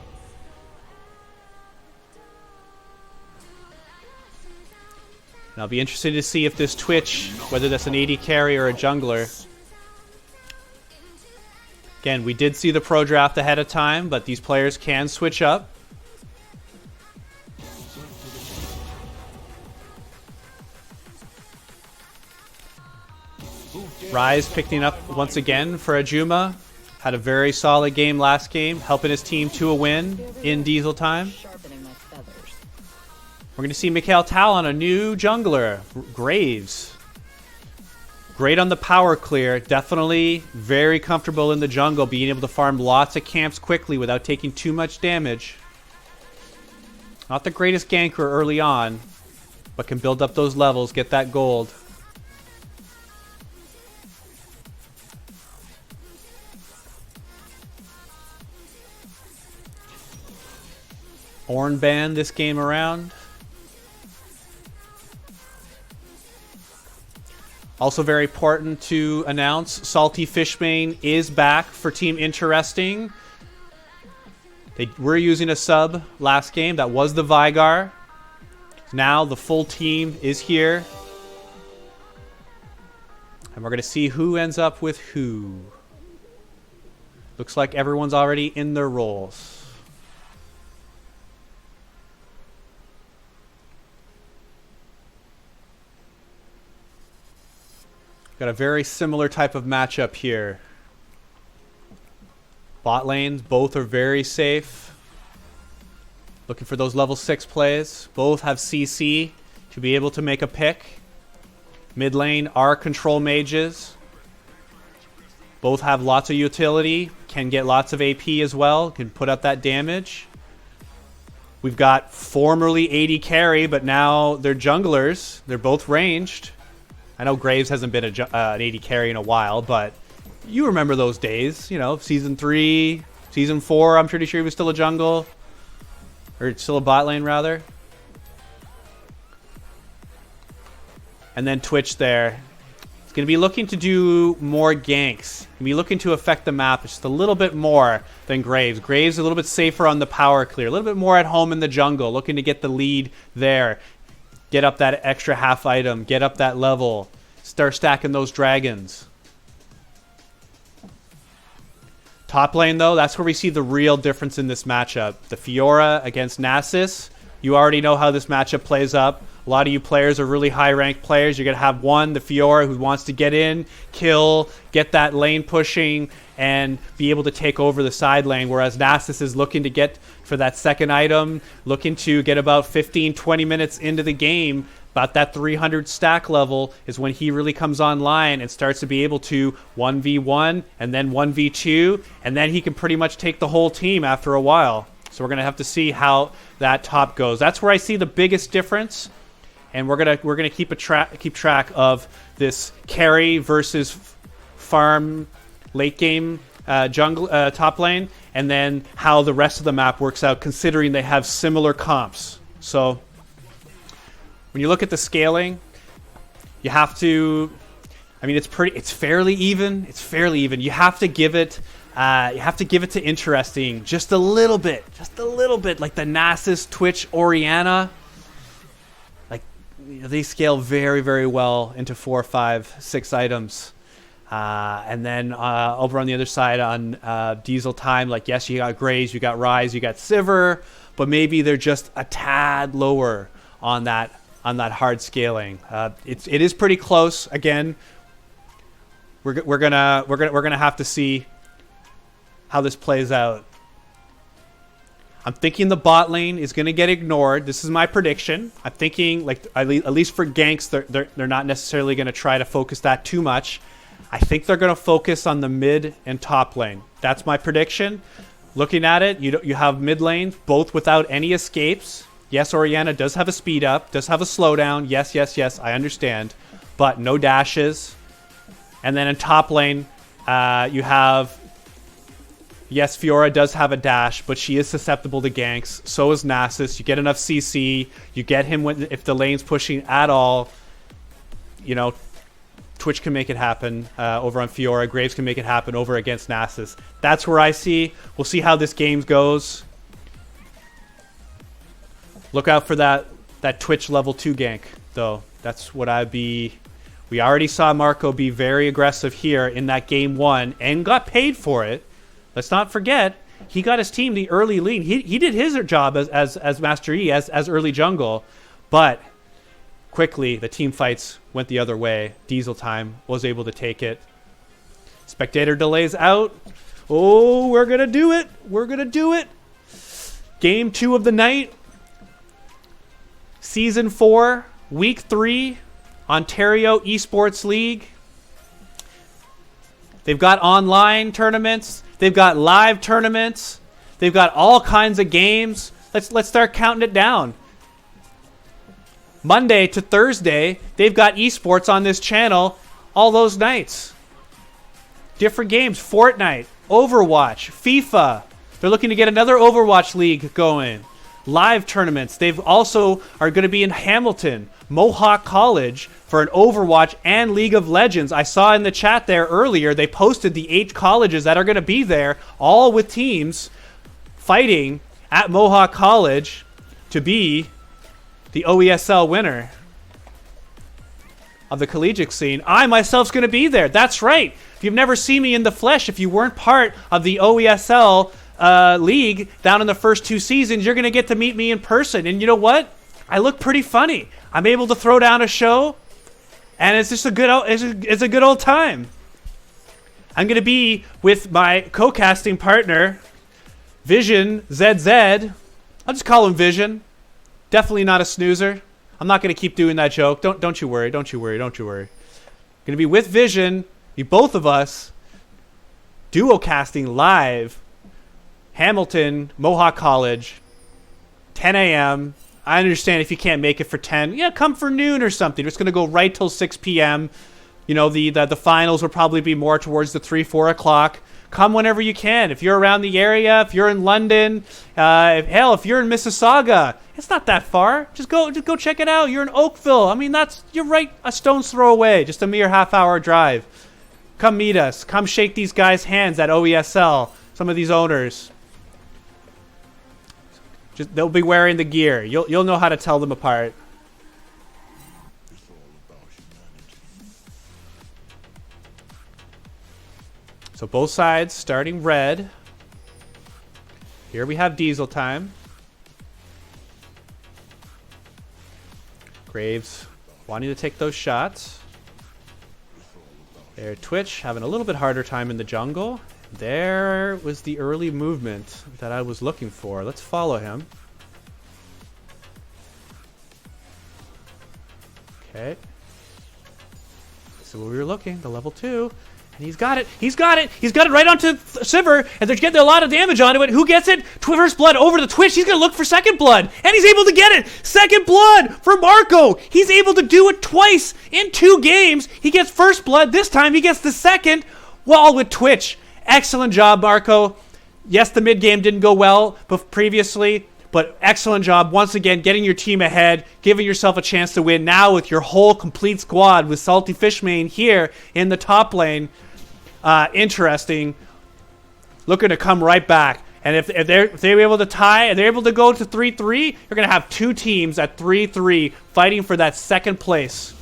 And I'll be interested to see if this Twitch, whether that's an AD carry or a jungler. Again, we did see the pro draft ahead of time, but these players can switch up. Rise picking up once again for Ajuma. Had a very solid game last game, helping his team to a win in Diesel Time. Sharpening my feathers. We're going to see Mikhail Tal on a new jungler, Graves. Great on the power clear. Definitely very comfortable in the jungle, being able to farm lots of camps quickly without taking too much damage. Not the greatest ganker early on, but can build up those levels, get that gold. Ornn banned this game around. Also very important to announce, Salty Fishbane is back for Team Interesting. They were using a sub last game. That was the Vigar. Now the full team is here. And we're going to see who ends up with who. Looks like everyone's already in their roles. Got a very similar type of matchup here. Bot lanes, both are very safe. Looking for those level 6 plays. Both have CC to be able to make a pick. Mid lane are control mages. Both have lots of utility. Can get lots of AP as well. Can put up that damage. We've got formerly AD carry, but now they're junglers. They're both ranged. I know Graves hasn't been an AD carry in a while, but you remember those days. You know, Season 3, Season 4, I'm pretty sure he was still a jungle. Or still a bot lane, rather. And then Twitch there. It's going to be looking to do more ganks. Going to be looking to affect the map just a little bit more than Graves. Graves a little bit safer on the power clear. A little bit more at home in the jungle. Looking to get the lead there. Get up that extra half item. Get up that level. Start stacking those dragons. Top lane, though, that's where we see the real difference in this matchup. The Fiora against Nasus. You already know how this matchup plays up. A lot of you players are really high-ranked players. You're going to have one, the Fiora, who wants to get in, kill, get that lane pushing, and be able to take over the side lane, whereas Nasus is looking to get for that second item, looking to get about 15, 20 minutes into the game. About that 300 stack level is when he really comes online and starts to be able to 1v1 and then 1v2, and then he can pretty much take the whole team after a while. So we're going to have to see how that top goes. That's where I see the biggest difference. And we're gonna keep track of this carry versus farm late game jungle top lane, and then how the rest of the map works out, considering they have similar comps. So when you look at the scaling, you have to. I mean, it's fairly even. It's fairly even. You have to give it. To interesting just a little bit, like the Nasus, Twitch, Orianna. they scale very, very well into 4, 5, 6 items. And then over on the other side on Diesel Time, like, yes, you got Graze, you got Rise, you got Sivir, but maybe they're just a tad lower on that hard scaling. It is pretty close. Again, we're gonna have to see how this plays out. I'm thinking the bot lane is gonna get ignored. This is my prediction. I'm thinking, like, at least for ganks, they're not necessarily gonna try to focus that too much. I think they're gonna focus on the mid and top lane. That's my prediction. Looking at it, you have mid lanes both without any escapes. Yes, Orianna does have a speed up, does have a slowdown. Yes, yes, yes, I understand, but no dashes. And then in top lane, you have. Yes, Fiora does have a dash, but she is susceptible to ganks. So is Nasus. You get enough CC. You get him if the lane's pushing at all. You know, Twitch can make it happen over on Fiora. Graves can make it happen over against Nasus. That's where I see. We'll see how this game goes. Look out for that Twitch level 2 gank, though. That's what I'd be. We already saw Marco be very aggressive here in that game 1 and got paid for it. Let's not forget, he got his team the early lead. He did his job as Master E, as early jungle, but quickly the team fights went the other way. Diesel Time was able to take it. Spectator delays out. Oh, we're gonna do it. We're gonna do it. Game 2 of the night. Season 4, Week 3, Ontario Esports League. They've got online tournaments. They've got live tournaments. They've got all kinds of games. Let's start counting it down. Monday to Thursday, they've got esports on this channel all those nights. Different games. Fortnite, Overwatch, FIFA. They're looking to get another Overwatch league going. Live tournaments. They've also are going to be in Hamilton, Mohawk College for an Overwatch and League of Legends. I saw in the chat there earlier, they posted the 8 colleges that are going to be there, all with teams fighting at Mohawk College to be the OESL winner of the collegiate scene. I myself's going to be there. That's right. If you've never seen me in the flesh, if you weren't part of the OESL league down in the first 2 seasons, you're going to get to meet me in person. And you know what? I look pretty funny. I'm able to throw down a show, and it's just a good old time. I'm going to be with my co-casting partner, Vision ZZ. I'll just call him Vision. Definitely not a snoozer. I'm not going to keep doing that joke. Don't you worry. Don't you worry. Don't you worry. Going to be with Vision, be both of us, duo casting live, Hamilton, Mohawk College, 10 a.m. I understand if you can't make it for 10. Yeah, come for noon or something. It's going to go right till 6 p.m. You know, the finals will probably be more towards the 3, 4 o'clock. Come whenever you can. If you're around the area, if you're in London, if you're in Mississauga, it's not that far. Just go check it out. You're in Oakville. I mean, you're right a stone's throw away. Just a mere half-hour drive. Come meet us. Come shake these guys' hands at OESL. Some of these owners. They'll be wearing the gear. You'll know how to tell them apart. So both sides starting red. Here we have Diesel Time. Graves wanting to take those shots. There, Twitch having a little bit harder time in the jungle. There was the early movement that I was looking for. Let's follow him. Okay. So we were looking, the level 2. And he's got it. He's got it. He's got it right onto Sivir. And they're getting a lot of damage onto it. Who gets it? First blood over the Twitch. He's going to look for second blood. And he's able to get it. Second blood for Marco. He's able to do it twice in 2 games. He gets first blood. This time he gets the second. Well, with Twitch. Excellent job, Marco. Yes, the mid game didn't go well previously, but excellent job once again getting your team ahead, giving yourself a chance to win now with your whole complete squad with Salty Fishmane here in the top lane. Interesting. Looking to come right back. And if they're able to tie and they're able to go to 3-3, you're going to have two teams at 3-3 fighting for that second place.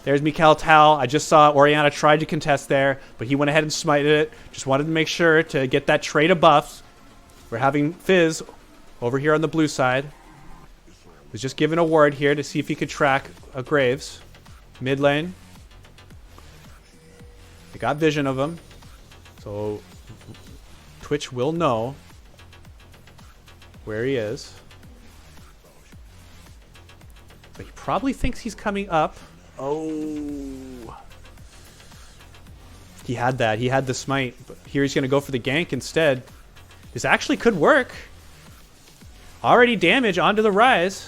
There's Mikhail Tal. I just saw Oriana tried to contest there, but he went ahead and smited it. Just wanted to make sure to get that trade of buffs. We're having Fizz over here on the blue side. Was just given a ward here to see if he could track a Graves. Mid lane. They got vision of him. So Twitch will know where he is. But he probably thinks he's coming up. Oh. He had that. He had the smite. But here he's going to go for the gank instead. This actually could work. Already damage onto the Rise.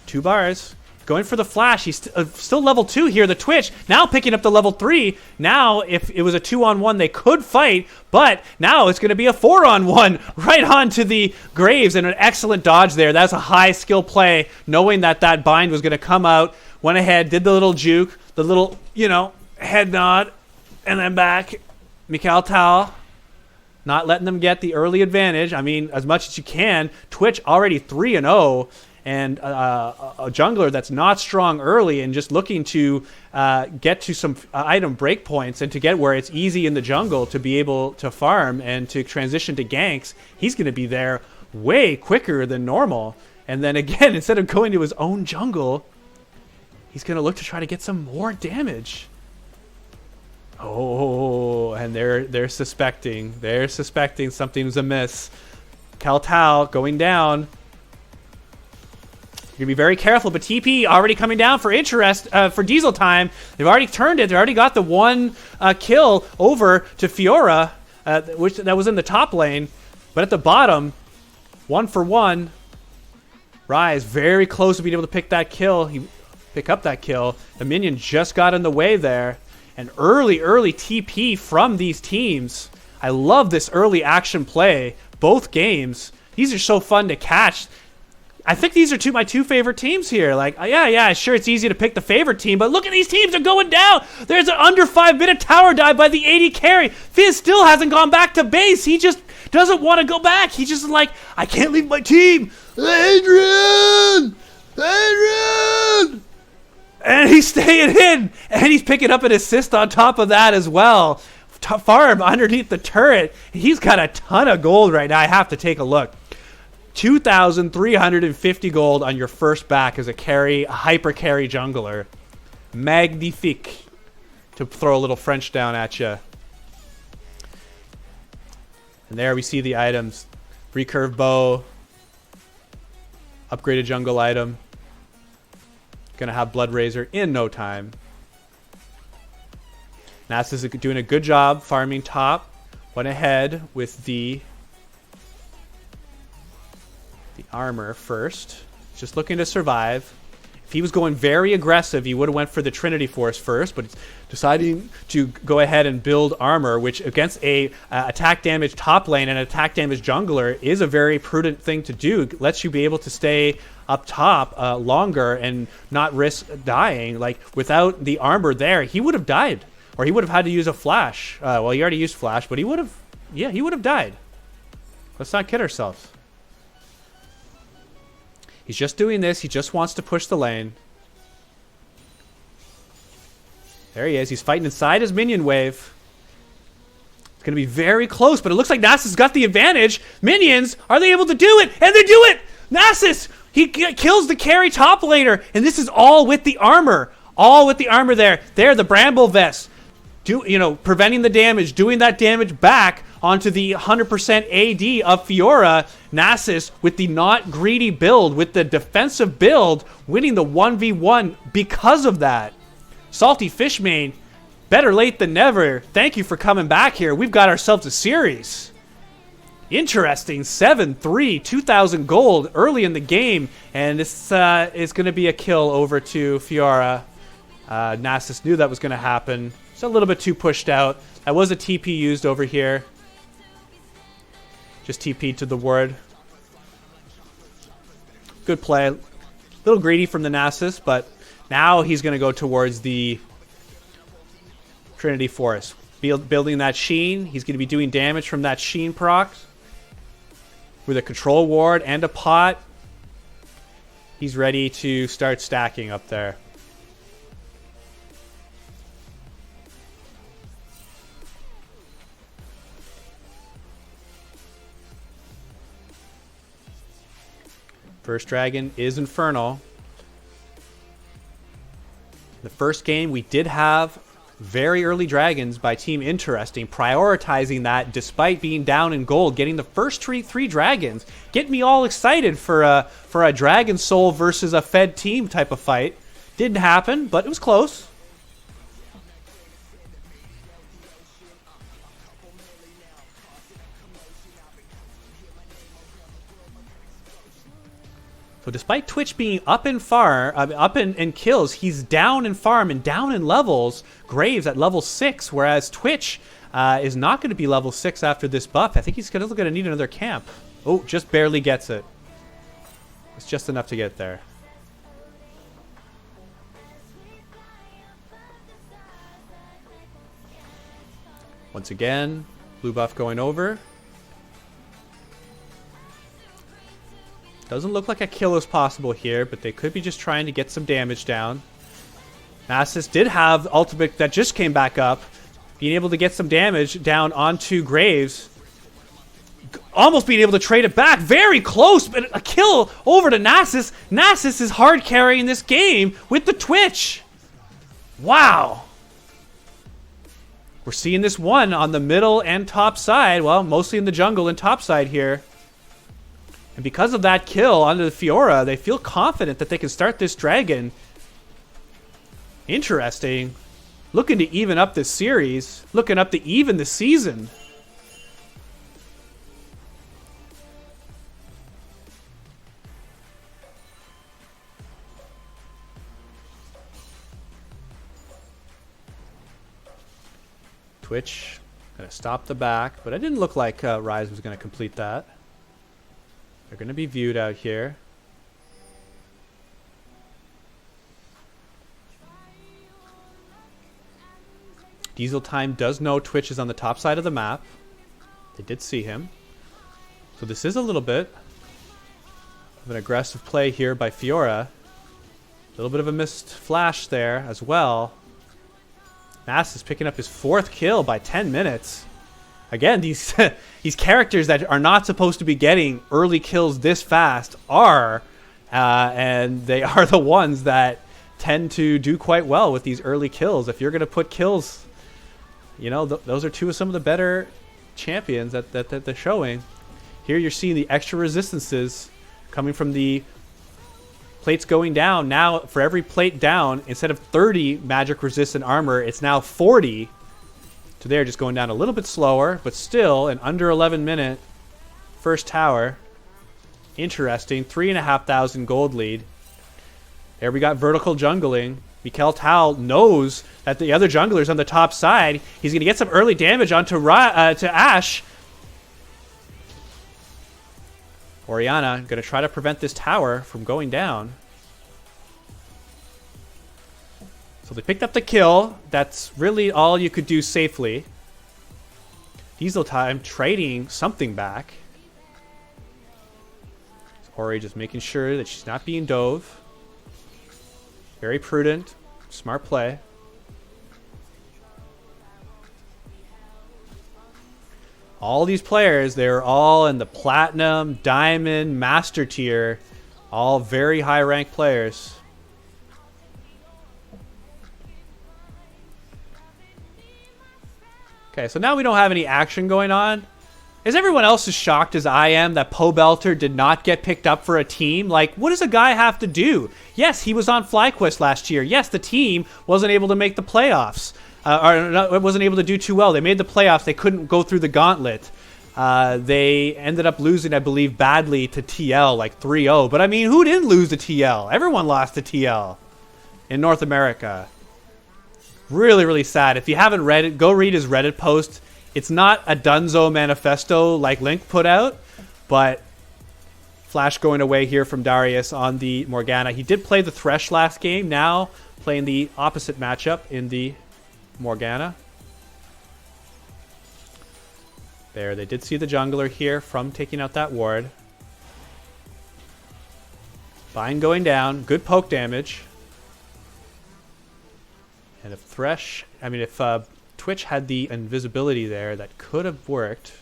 2 bars. Going for the flash. He's still level 2 here. The Twitch now picking up the level 3. Now, if it was a 2-on-1, they could fight. But now it's going to be a 4-on-1 right onto the Graves. And an excellent dodge there. That's a high skill play. Knowing that that bind was going to come out. Went ahead, did the little juke. The little, head nod. And then back. Mikhail Tal. Not letting them get the early advantage. I mean, as much as you can. Twitch already 3-0. And a jungler that's not strong early and just looking to get to some item breakpoints and to get where it's easy in the jungle to be able to farm and to transition to ganks, he's going to be there way quicker than normal. And then again, instead of going to his own jungle, he's going to look to try to get some more damage. Oh, and they're suspecting. They're suspecting something's amiss. Kaltao going down. You're going to be very careful, but TP already coming down for interest, for Diesel time. They've already turned it. They already got the one kill over to Fiora, which that was in the top lane. But at the bottom, 1-for-1. Rise very close to being able to pick that kill. Pick up that kill. The minion just got in the way there. And early TP from these teams. I love this early action play. Both games. These are so fun to catch. I think these are my two favorite teams here. Like, yeah, sure, it's easy to pick the favorite team, but look at these teams are going down. There's an under 5-minute tower dive by the AD carry. Fizz still hasn't gone back to base. He just doesn't want to go back. He's just like, I can't leave my team. Adrian! And he's staying in. And he's picking up an assist on top of that as well. Farm underneath the turret. He's got a ton of gold right now. I have to take a look. 2,350 gold on your first back as a hyper carry jungler. Magnifique. To throw a little French down at you. And there we see the items. Recurve bow. Upgraded jungle item. Gonna have Blood Razor in no time. Nasus is doing a good job farming top. Went ahead with the armor first. Just looking to survive. If he was going very aggressive, he would have went for the Trinity Force first, but deciding to go ahead and build armor, which against a attack damage top lane and attack damage jungler is a very prudent thing to do. It lets you be able to stay up top longer and not risk dying. Like, without the armor there, he would have died. Or he would have had to use a flash. Well, he already used flash, but he would have died. Let's not kid ourselves. He's just doing this. He just wants to push the lane. There he is. He's fighting inside his minion wave. It's going to be very close, but it looks like Nasus got the advantage. Minions, are they able to do it? And they do it! Nasus, he kills the carry top laner, and this is all with the armor. All with the armor there. There, the Bramble Vest. Preventing the damage, doing that damage back onto the 100% AD of Fiora. Nasus with the not greedy build, with the defensive build, winning the 1v1 because of that. Salty Fishmane, better late than never. Thank you for coming back here. We've got ourselves a series. Interesting. 7-3, 2,000 gold early in the game, and this is going to be a kill over to Fiora. Nasus knew that was going to happen. It's a little bit too pushed out. That was a TP used over here. Just TP to the ward. Good play. A little greedy from the Nasus, but now he's going to go towards the Trinity Force. building that Sheen. He's going to be doing damage from that Sheen proc with a control ward and a pot. He's ready to start stacking up there. First dragon is Infernal. The first game we did have very early dragons by Team Interesting, prioritizing that despite being down in gold, getting the first three dragons, getting me all excited for a Dragon Soul versus a Fed team type of fight. Didn't happen, but it was close. So despite Twitch being up in kills, he's down in farm and down in levels. Graves at level 6, whereas Twitch is not going to be level 6 after this buff. I think he's going to need another camp. Oh, just barely gets it. It's just enough to get there. Once again, blue buff going over. Doesn't look like a kill is possible here, but they could be just trying to get some damage down. Nasus did have ultimate that just came back up, being able to get some damage down onto Graves. Almost being able to trade it back. Very close, but a kill over to Nasus. Nasus is hard carrying this game with the Twitch. Wow. We're seeing this one on the middle and top side. Well, mostly in the jungle and top side here. And because of that kill onto the Fiora, they feel confident that they can start this dragon. Interesting. Looking to even up this series. Looking up to even the season. Twitch gonna stop the back, but it didn't look like Rise was gonna complete that. They're going to be viewed out here. Diesel Time does know Twitch is on the top side of the map. They did see him. So this is a little bit of an aggressive play here by Fiora. A little bit of a missed flash there as well. Nasus is picking up his 4th kill by 10 minutes. Again, these these characters that are not supposed to be getting early kills this fast are, and they are the ones that tend to do quite well with these early kills. If you're going to put kills, you know, those are two of some of the better champions that they're showing. Here you're seeing the extra resistances coming from the plates going down. Now, for every plate down, instead of 30 magic resistant armor, it's now 40. So they're just going down a little bit slower, but still an under 11 minute first tower. Interesting. 3,500 gold lead. There we got vertical jungling. Mikel Tal knows that the other jungler's on the top side. He's going to get some early damage onto to Ashe. Orianna going to try to prevent this tower from going down. So they picked up the kill. That's really all you could do safely. Diesel Time trading something back. Ori just making sure that she's not being dove. Very prudent. Smart play. All these players, they're all in the Platinum, Diamond, Master tier. All very high ranked players. Okay, so now we don't have any action going on. Is everyone else as shocked as I am that Pobelter did not get picked up for a team? Like, what does a guy have to do? Yes, he was on FlyQuest last year. Yes, the team wasn't able to make the playoffs. Or wasn't able to do too well. They made the playoffs. They couldn't go through the gauntlet. They ended up losing, I believe, badly to TL, like 3-0. But, I mean, who didn't lose to TL? Everyone lost to TL in North America. Really, really sad. If you haven't read it, go read his Reddit post. It's not a Dunzo manifesto like Link put out, but Flash going away here from Darius on the Morgana. He did play the Thresh last game, now playing the opposite matchup in the Morgana. There, they did see the jungler here from taking out that ward. Bind going down. Good poke damage. And if Twitch had the invisibility there, that could have worked.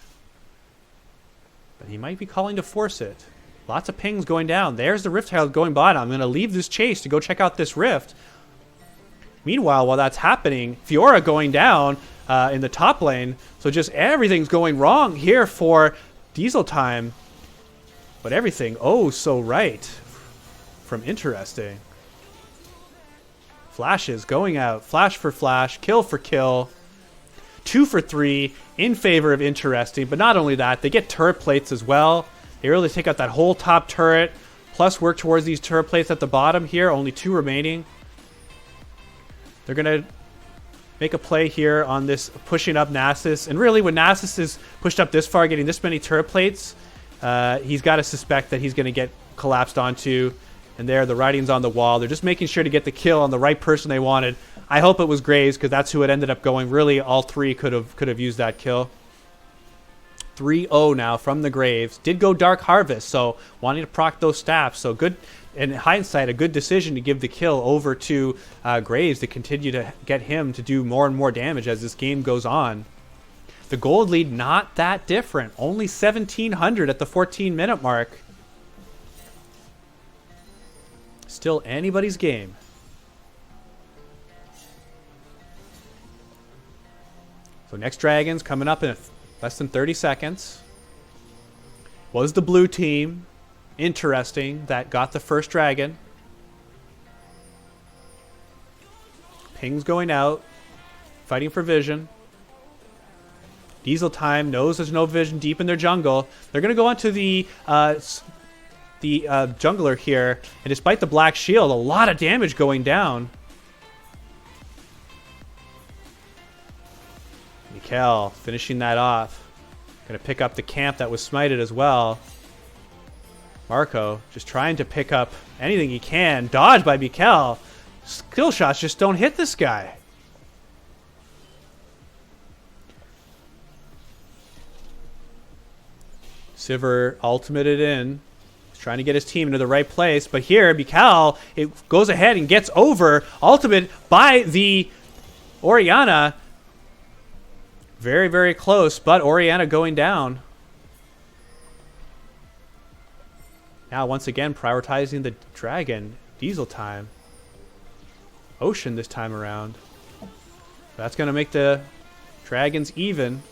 But he might be calling to force it. Lots of pings going down. There's the Rift Herald going bottom. I'm going to leave this chase to go check out this Rift. Meanwhile, while that's happening, Fiora going down in the top lane. So just everything's going wrong here for Diesel time. But everything, oh, so right. From Interesting. Flashes going out. Flash for flash. Kill for kill. 2 for 3 in favor of Interesting. But not only that, they get turret plates as well. They really take out that whole top turret. Plus work towards these turret plates at the bottom here. Only 2 remaining. They're going to make a play here on this pushing up Nasus. And really, when Nasus is pushed up this far, getting this many turret plates, he's got to suspect that he's going to get collapsed onto. And there, the writing's on the wall. They're just making sure to get the kill on the right person they wanted. I hope it was Graves, because that's who it ended up going. Really, all three could have used that kill. 3-0 now from the Graves. Did go Dark Harvest, so wanting to proc those staffs. So good, in hindsight, a good decision to give the kill over to Graves to continue to get him to do more and more damage as this game goes on. The gold lead, not that different. Only 1,700 at the 14-minute mark. Still anybody's game. So next Dragons coming up in less than 30 seconds. Was the blue team Interesting that got the first dragon. Pings going out. Fighting for vision. Diesel time knows there's no vision deep in their jungle. They're going to go onto the jungler here, and despite the black shield, a lot of damage going down. Mikel finishing that off. Gonna pick up the camp that was smited as well. Marco just trying to pick up anything he can. Dodged by Mikel. Skill shots just don't hit this guy. Sivir ultimated in. Trying to get his team into the right place, but here Mikel, it goes ahead and gets over. Ultimate by the Orianna. Very, very close, but Orianna going down. Now once again prioritizing the dragon. Diesel time. Ocean this time around. That's going to make the dragons even.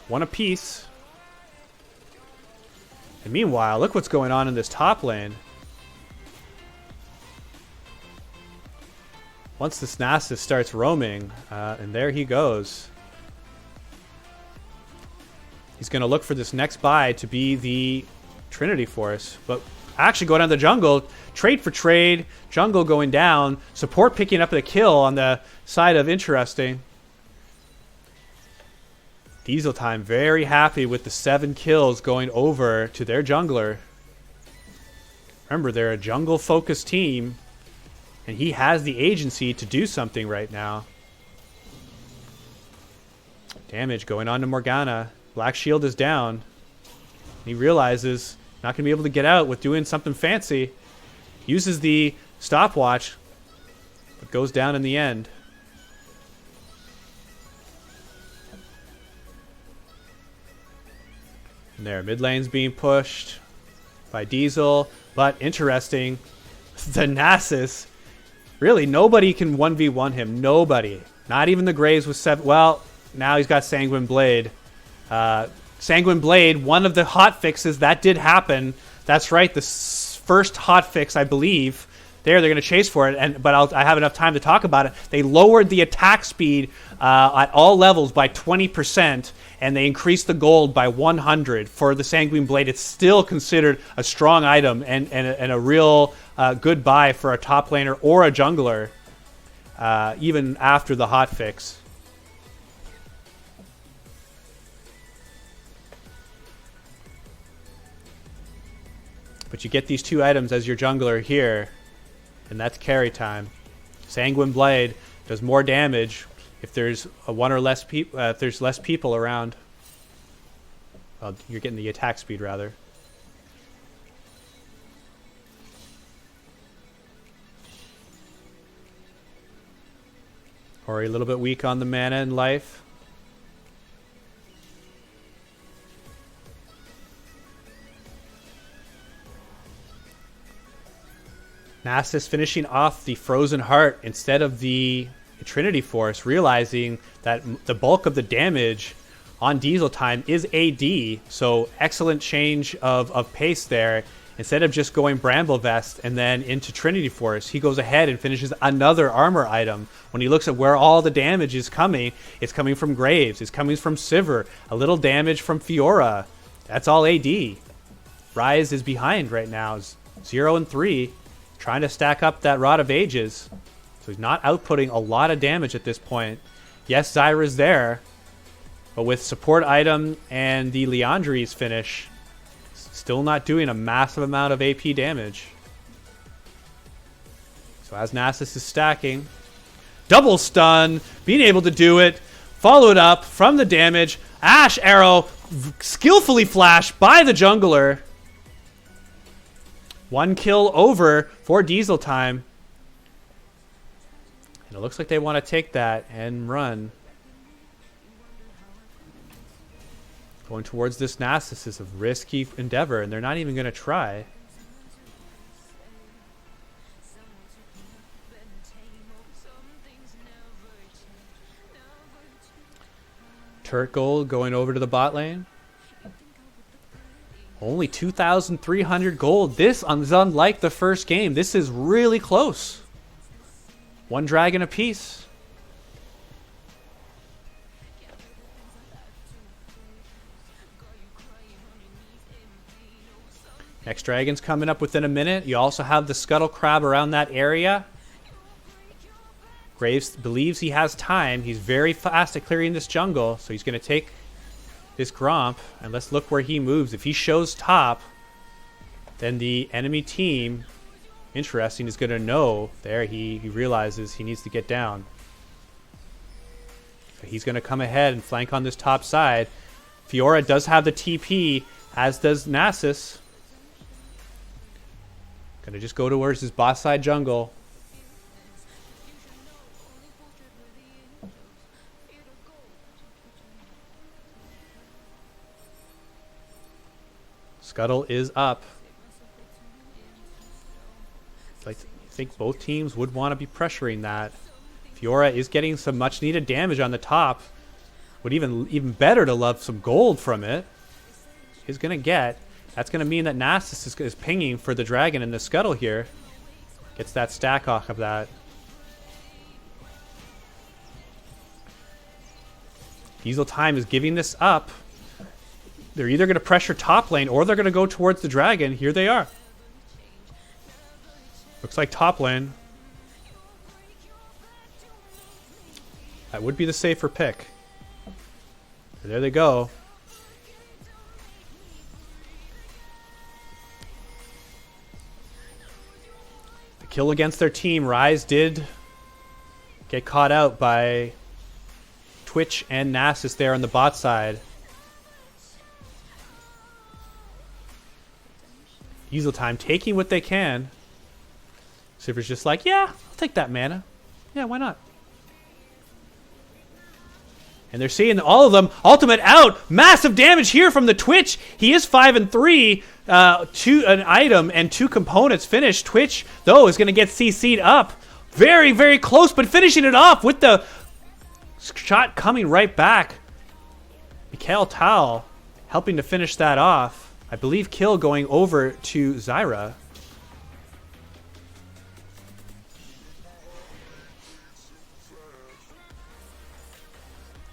One apiece. And meanwhile, look what's going on in this top lane. Once this Nasus starts roaming, and there he goes. He's going to look for this next buy to be the Trinity Force. But actually go down the jungle, trade for trade, jungle going down, support picking up the kill on the side of Interesting. Diesel time very happy with the 7 kills going over to their jungler. Remember, they're a jungle-focused team, and he has the agency to do something right now. Damage going on to Morgana. Black shield is down. He realizes not going to be able to get out with doing something fancy. Uses the stopwatch, but goes down in the end. And there, mid lane's being pushed by Diesel, but Interesting. The Nasus, really nobody can 1v1 him. Nobody. Not even the Graves with 7. Well, now he's got Sanguine Blade. Sanguine Blade, one of the hot fixes that did happen. That's right, the first hot fix, I believe. They're going to chase for it, but I have enough time to talk about it. They lowered the attack speed at all levels by 20%, and they increased the gold by 100 for the Sanguine Blade. It's still considered a strong item and a real good buy for a top laner or a jungler, even after the hot fix. But you get these 2 items as your jungler here. And that's carry time. Sanguine Blade does more damage. if there's one or less people, if there's less people around. You're getting the attack speed rather. Ori a little bit weak on the mana and life. Nasus finishing off the Frozen Heart instead of the Trinity Force, realizing that the bulk of the damage on Diesel Time is AD, so excellent change of pace there. Instead of just going Bramble Vest and then into Trinity Force, he goes ahead and finishes another armor item. When he looks at where all the damage is coming, it's coming from Graves, it's coming from Sivir, a little damage from Fiora. That's all AD. Rise is behind right now, 0 and 3, trying to stack up that Rod of Ages. So he's not outputting a lot of damage at this point. Yes, Zyra's there, but with support item and the Liandry's finish, still not doing a massive amount of AP damage. So as Nasus is stacking, double stun, being able to do it, followed up from the damage. Ash Arrow skillfully flashed by the jungler. 1 kill over for Diesel Time. And it looks like they want to take that and run. Going towards this Nasus is a risky endeavor, and they're not even going to try. Turret gold going over to the bot lane. Only 2,300 gold. This is unlike the first game. This is really close. 1 dragon apiece. Next dragon's coming up within a minute. You also have the Scuttle Crab around that area. Graves believes he has time. He's very fast at clearing this jungle, so he's going to take this Gromp, and let's look where he moves. If he shows top, then the enemy team, interesting, is going to know. There, he realizes he needs to get down. So he's going to come ahead and flank on this top side. Fiora does have the TP, as does Nasus. Gonna just go towards his boss side jungle. Scuttle is up. I think both teams would want to be pressuring that. Fiora is getting some much needed damage on the top. Would even better to love some gold from it. He's gonna get. That's going to mean that Nasus is pinging for the dragon and the Scuttle here. Gets that stack off of that. Diesel Time is giving this up. They're either going to pressure top lane or they're going to go towards the dragon. Here they are. Looks like top lane. That would be the safer pick. There they go. Kill against their team. Rise did get caught out by Twitch and Nasus there on the bot side. Diesel Time taking what they can. Sivir's just like, yeah, I'll take that mana. Yeah, why not? And they're seeing all of them. Ultimate out. Massive damage here from the Twitch. He is 5 and 3. An item and 2 components finished. Twitch, though, is going to get CC'd up. Very, very close, but finishing it off with the shot coming right back. Mikhail Tal helping to finish that off. I believe kill going over to Zyra.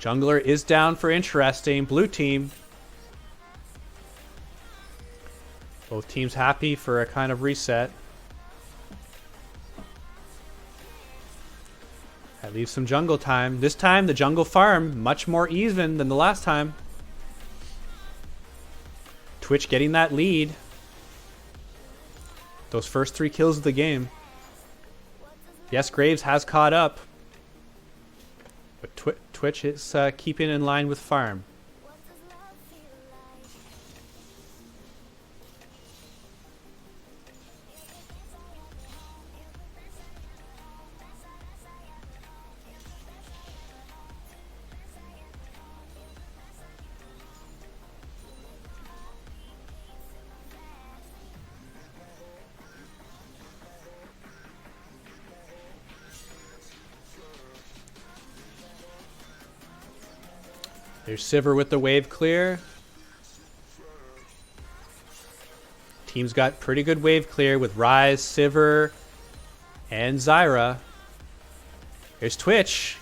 Jungler is down for interesting. Blue team. Both teams happy for a kind of reset. That leaves some jungle time. This time, the jungle farm much more even than the last time. Twitch getting that lead. Those first 3 kills of the game. Yes, Graves has caught up. But Twitch is keeping in line with farm. There's Sivir with the wave clear. Team's got pretty good wave clear with Ryze, Sivir, and Zyra. There's Twitch.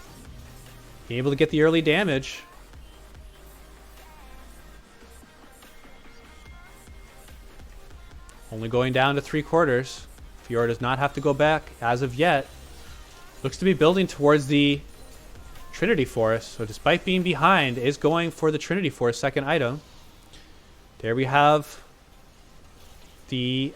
Being able to get the early damage. Only going down to 3/4. Fiora does not have to go back as of yet. Looks to be building towards the Trinity Forest, so despite being behind, is going for the Trinity Forest second item. There we have the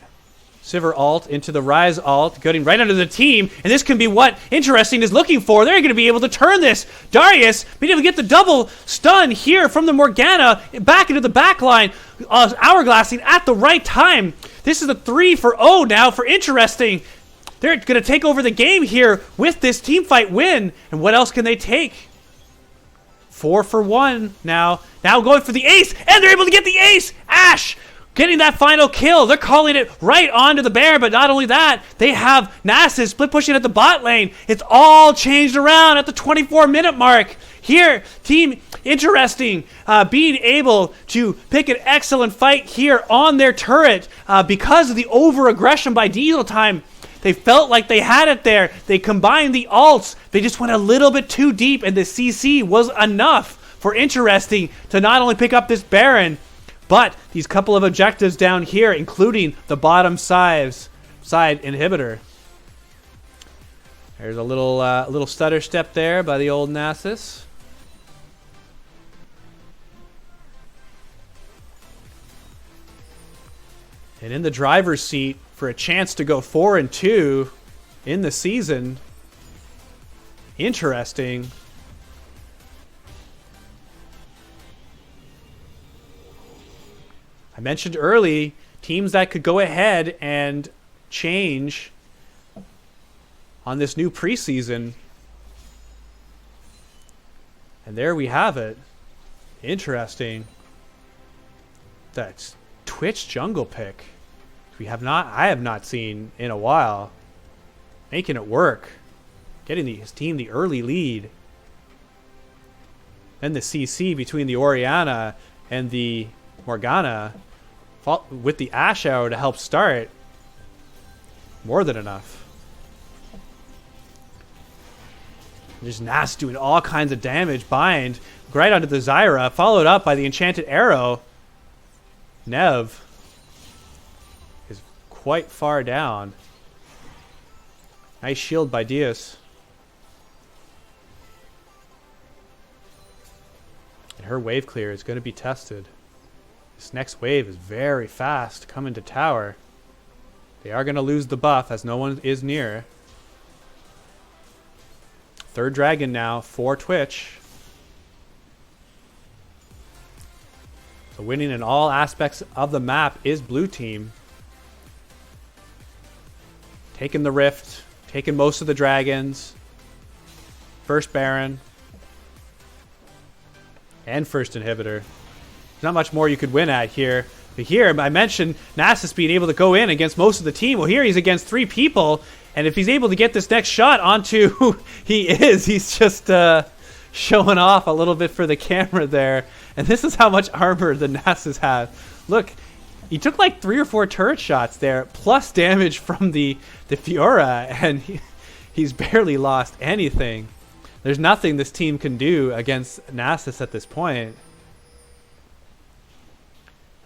Sivir ult into the Ryze ult, getting right under the team, and this can be what Interesting is looking for. They're going to be able to turn this. Darius being able to get the double stun here from the Morgana back into the back line, hourglassing at the right time. This is a 3-0 now for Interesting. They're going to take over the game here with this team fight win. And what else can they take? 4-for-1 now. Now going for the ace. And they're able to get the ace. Ashe getting that final kill. They're calling it right onto the Baron. But not only that, they have Nasus split pushing at the bot lane. It's all changed around at the 24-minute mark. Here, Team Interesting being able to pick an excellent fight here on their turret because of the over-aggression by Diesel Time. They felt like they had it there. They combined the ults. They just went a little bit too deep, and the CC was enough for Interesting to not only pick up this Baron, but these couple of objectives down here, including the bottom side inhibitor. There's a little stutter step there by the old Nasus. And in the driver's seat for a chance to go 4-2 in the season. Interesting. I mentioned early teams that could go ahead and change on this new preseason. And there we have it. Interesting. That's Twitch jungle pick. I have not seen in a while. Making it work. Getting his team the early lead. Then the CC between the Orianna and the Morgana with the Ashe Hour to help start. More than enough. There's Nas doing all kinds of damage. Bind right onto the Zyra, followed up by the Enchanted Arrow. Nev is quite far down. Nice shield by Diaz. And her wave clear is going to be tested. This next wave is very fast coming to tower. They are going to lose the buff as no one is near. Third dragon now for Twitch. So winning in all aspects of the map is blue team. Taking the rift, taking most of the dragons. First Baron. And first inhibitor. There's not much more you could win at here. But here, I mentioned Nasus being able to go in against most of the team. Well, here he's against 3 people. And if he's able to get this next shot onto who he is, he's just showing off a little bit for the camera there. And this is how much armor the Nasus has. Look, he took like 3 or 4 turret shots there, plus damage from the Fiora, and he's barely lost anything. There's nothing this team can do against Nasus at this point.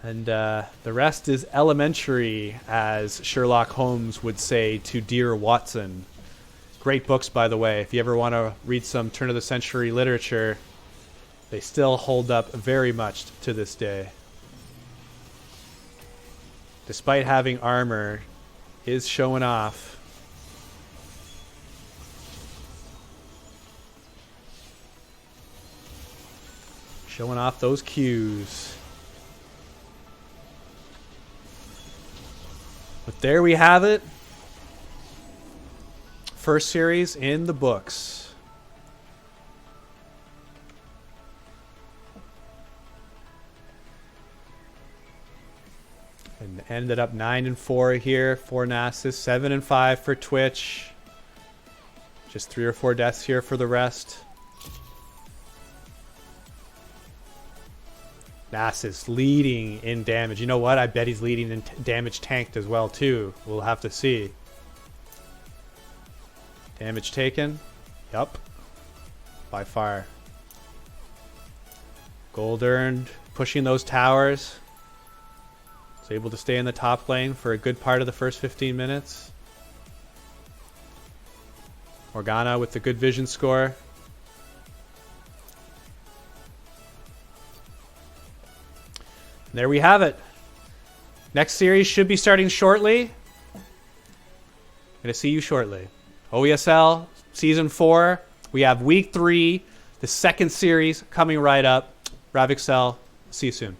And the rest is elementary, as Sherlock Holmes would say to dear Watson. Great books, by the way. If you ever want to read some turn-of-the-century literature, they still hold up very much to this day. Despite having armor, is showing off. Showing off those cues. But there we have it. First series in the books. And ended up 9-4 here for Nasus, 7-5 for Twitch. Just 3 or 4 deaths here for the rest. Nasus leading in damage. You know what? I bet he's leading in damage tanked as well too. We'll have to see. Damage taken. Yup. By far. Gold earned. Pushing those towers. Was able to stay in the top lane for a good part of the first 15 minutes. Morgana with the good vision score. And there we have it. Next series should be starting shortly. Gonna see you shortly. OESL Season 4. We have Week 3, the second series coming right up. Exel. See you soon.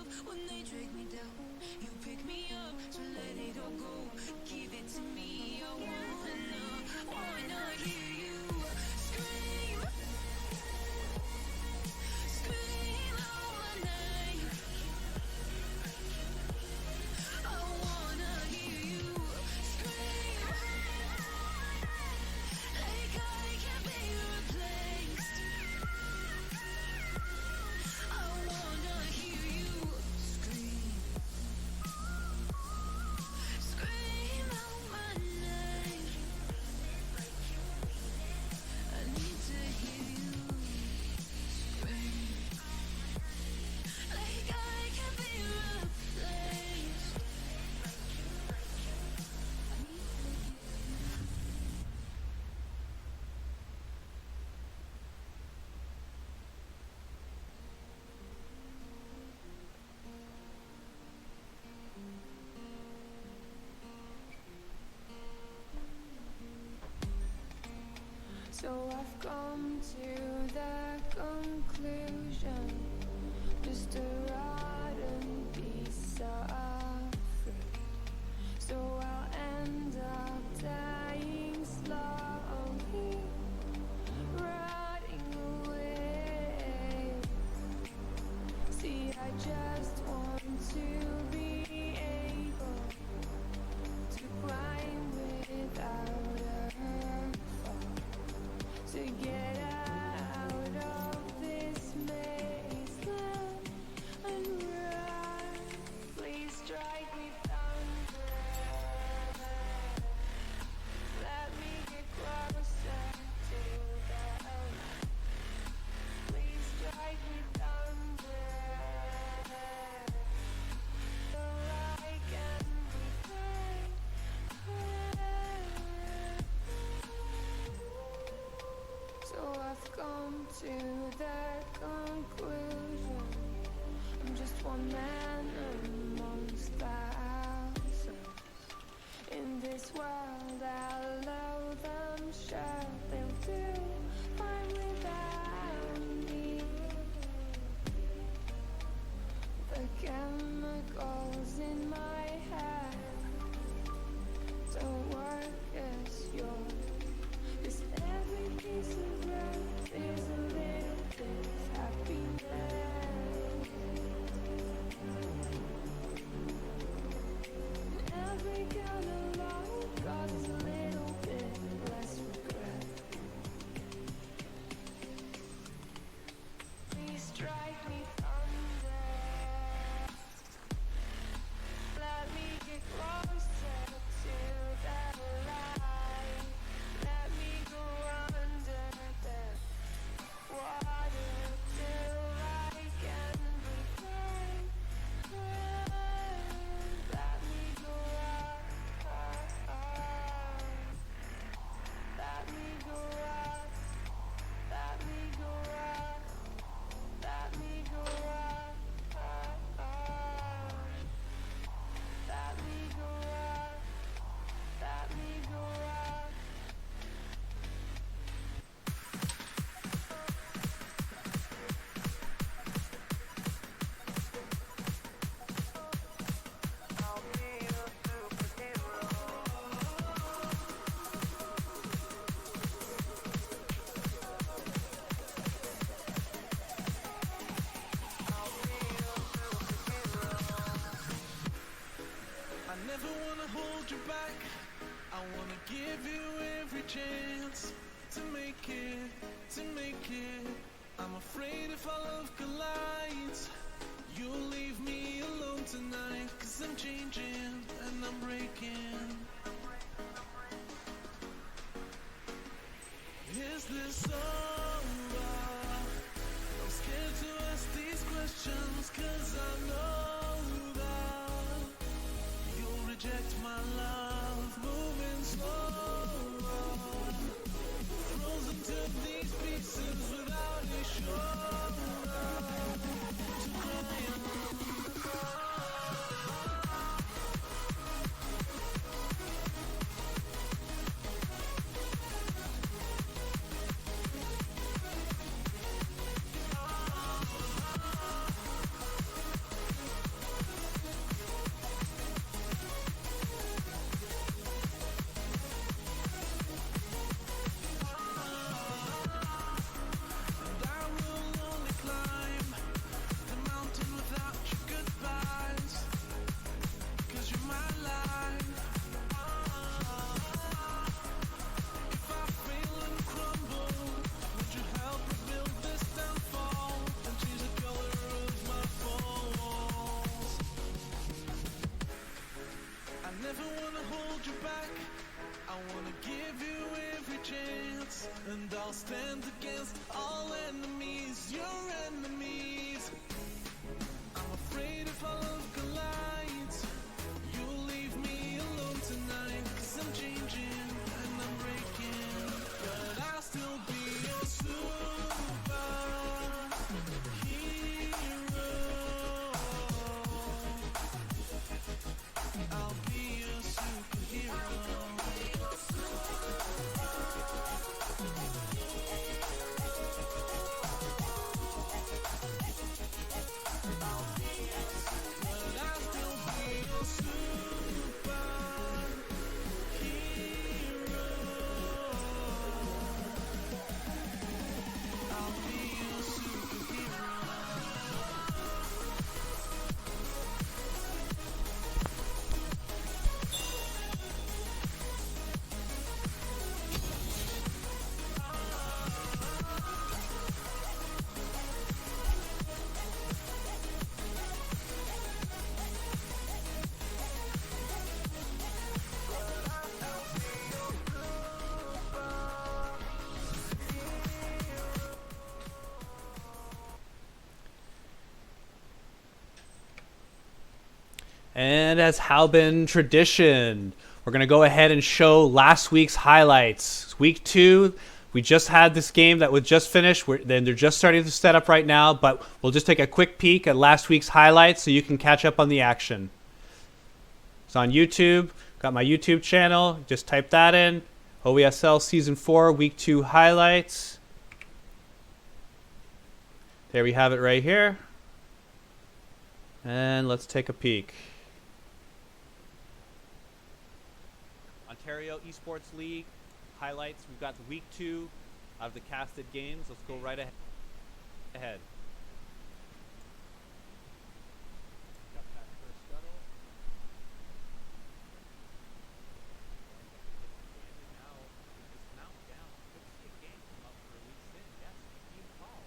love when they drag me down. You pick me up, so let it all go. Give it to me, I wanna hear you scream, scream out my name. I wanna hear you scream, like I can't be replaced. I wanna hear you scream, scream out my name. I need to hear you scream, like I can't be replaced. So I've come to the conclusion, just a rotten piece of fruit. So I'll end up dying slowly, rotting away. See, I just want to be able to climb without a fall, to get out of this maze and run. Please strike me thunder. Let me get closer to the light. Please strike me thunder. So I can be free. So I've come to the conclusion, I'm just one man amongst thousands. In this world I'll love them, sure they'll do fine without me. The chemicals in my head don't work as yours. 'Cause every piece of earth is a little bit of happiness. And every kind of love causes a little bit less regret. Please strike me thunder. Let me get closer to the light. Let me go under the water till I can breathe. Let me go up. Let me go up. Let me go up. Let me go up. Let me go up. Let me go up. I'll be a superhero. I'll be a superhero. I never wanna hold you back. I wanna give you every chance to make it, to make it. I'm afraid if our love collides, you'll leave me alone tonight. 'Cause I'm changing and I'm breaking. Is this over? I'm scared to ask these questions, 'cause I know that you'll reject my love. Moving slower, frozen to these pieces without a shoulder to cry on. stand against all enemies, your enemies. I'm afraid if our love collides, you'll leave me alone tonight. 'Cause I'm changing and I'm breaking, but I'll still be your superhero. I'll be your superhero. And as has been tradition, we're going to go ahead and show last week's highlights. Week 2, we just had this game that was just finished. Then they're just starting to set up right now, but we'll just take a quick peek at last week's highlights so you can catch up on the action. It's on YouTube. Got my YouTube channel. Just type that in. OESL Season 4, Week 2 highlights. There we have it right here. And let's take a peek. Ontario Esports League highlights. We've got the Week 2 out of the casted games. Let's go right ahead. Got that first scuttle. Now, just mount down. Could see a game come up for Lee Sin. Yes, team call.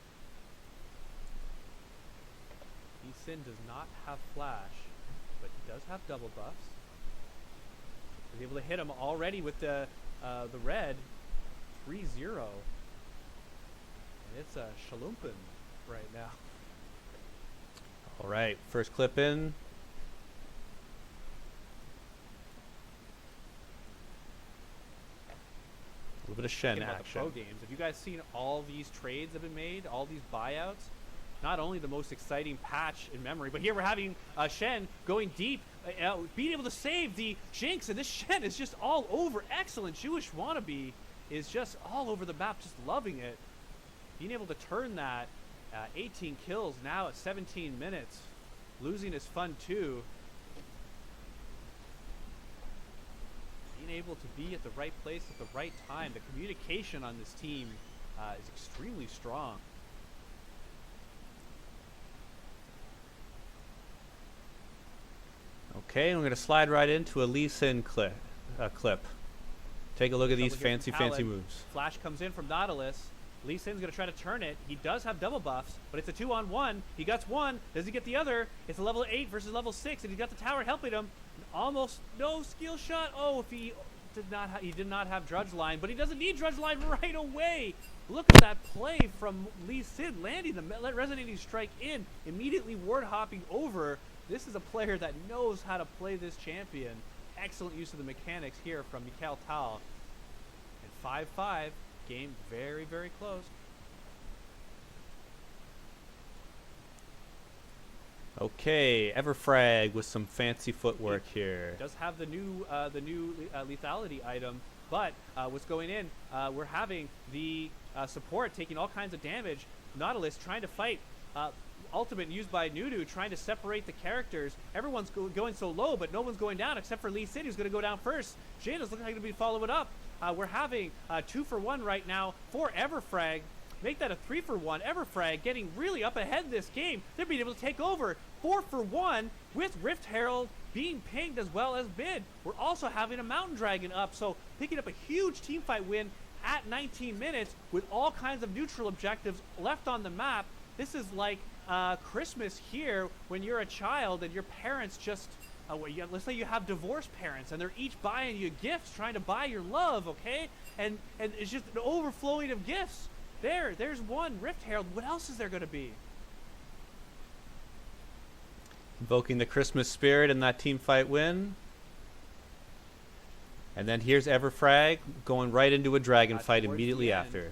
Lee Sin does not have flash, but he does have double buffs. Was able to hit him already with the red 3-0. And it's a shalumpin right now. All right, first clip in. A little bit of Shen action. Pro games. Have you guys seen all these trades that have been made? All these buyouts? Not only the most exciting patch in memory, but here we're having Shen going deep, being able to save the Jinx, and this Shen is just all over. Excellent. Jewish Wannabe is just all over the map, just loving it. Being able to turn that 18 kills now at 17 minutes. Losing is fun too. Being able to be at the right place at the right time. The communication on this team is extremely strong. Okay, and we're going to slide right into a Lee Sin clip. Take a look at these fancy moves. Flash comes in from Nautilus. Lee Sin's going to try to turn it. He does have double buffs, but it's a 2-on-1. He gets one. Does he get the other? It's a level 8 versus level 6, and he's got the tower helping him. Almost no skill shot. Oh, if he did not have Drudge Line, but he doesn't need Drudge Line right away. Look at that play from Lee Sin, landing the resonating strike in, immediately ward hopping over. This is a player that knows how to play this champion. Excellent use of the mechanics here from Mikhail Tal. And 5-5, game very, very close. Okay, Everfrag with some fancy footwork here. Does have the new lethality item, but what's going in? We're having the support taking all kinds of damage. Nautilus trying to fight. Ultimate used by Nudu, trying to separate the characters. Everyone's going so low, but no one's going down except for Lee Sin, who's going to go down first. Jada's looking like to be following up. We're having 2-for-1 right now for Everfrag. Make that a 3-for-1. Everfrag getting really up ahead this game. They're being able to take over 4-for-1 with Rift Herald being pinged as well as Bid. We're also having a Mountain Dragon up, so picking up a huge teamfight win at 19 minutes with all kinds of neutral objectives left on the map. This is like Christmas here when you're a child and your parents just let's say you have divorced parents and they're each buying you gifts, trying to buy your love, okay? And it's just an overflowing of gifts. There's one Rift Herald. What else is there going to be? Invoking the Christmas spirit in that team fight win. And then here's Everfrag going right into a dragon fight immediately after.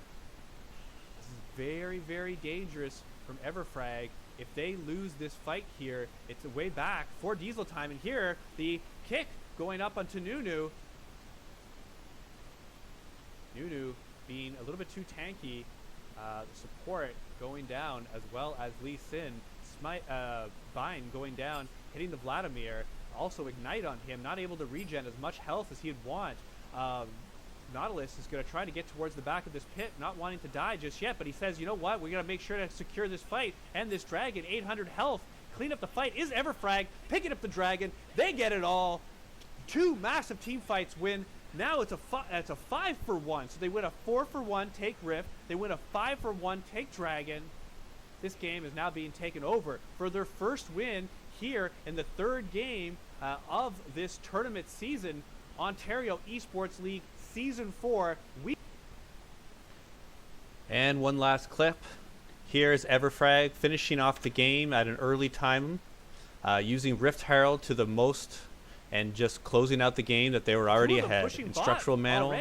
This is very, very dangerous from Everfrag. If they lose this fight here, it's a way back for Diesel time. And here, the kick going up onto Nunu. Nunu being a little bit too tanky. The support going down, as well as Lee Sin. Vine going down, hitting the Vladimir. Also Ignite on him, not able to regen as much health as he'd want. Nautilus is going to try to get towards the back of this pit, not wanting to die just yet, but he says, you know what, we're going to make sure to secure this fight and this dragon. 800 health. Clean up the fight is Everfrag, picking up the dragon. They get it all. 2 massive team fights win. Now it's a 5-for-1. So they win a 4-for-1, take Rift. They win a 5-for-1, take Dragon. This game is now being taken over for their first win here in the 3rd game of this tournament season. Ontario Esports League Season 4. And one last clip. Here's Everfrag finishing off the game at an early time, using Rift Herald to the most, and just closing out the game that they were already ahead. Instructional manual,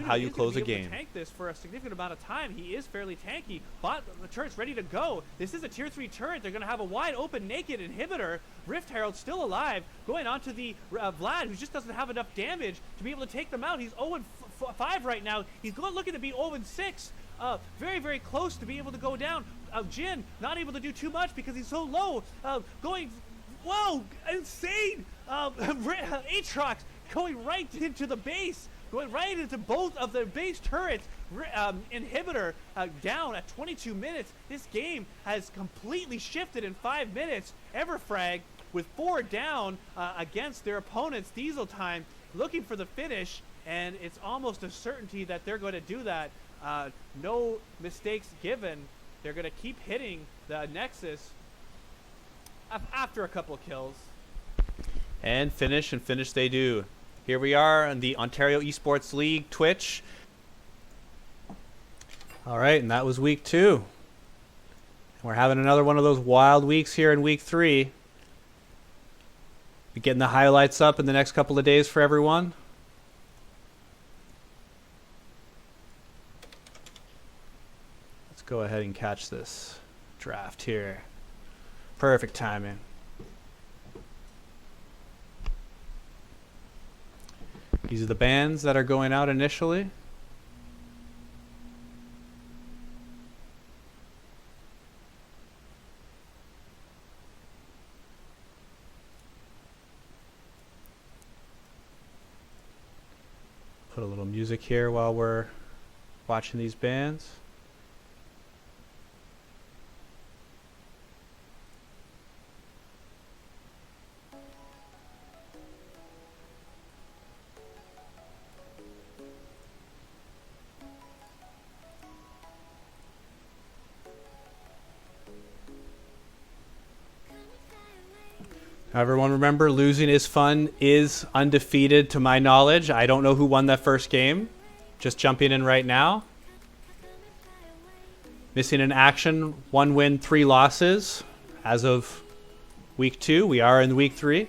how you close a game. Tank this for a significant amount of time. He is fairly tanky. Bot, the turret's ready to go. This is a tier 3 turret. They're going to have a wide open naked inhibitor. Rift Herald still alive, going on to the Vlad, who just doesn't have enough damage to be able to take them out. He's 0-5 right now. He's looking to be 0-6. Very, very close to be able to go down. Jin not able to do too much because he's so low. Whoa, insane! Aatrox going right into the base, going right into both of the base turrets. Inhibitor down at 22 minutes. This game has completely shifted in 5 minutes. Everfrag with 4 down against their opponents. Diesel time looking for the finish, and it's almost a certainty that they're going to do that. No mistakes given. They're going to keep hitting the Nexus after a couple of kills. And finish they do. Here we are on the Ontario Esports League Twitch. All right, and that was week 2. We're having another one of those wild weeks here in week 3. Be getting the highlights up in the next couple of days for everyone. Let's go ahead and catch this draft here. Perfect timing. These are the bands that are going out initially. Put a little music here while we're watching these bands. Everyone remember, losing is fun is undefeated to my knowledge. I don't know who won that first game. Just jumping in right now. Missing in action, 1 win, 3 losses. As of week 2, we are in week 3.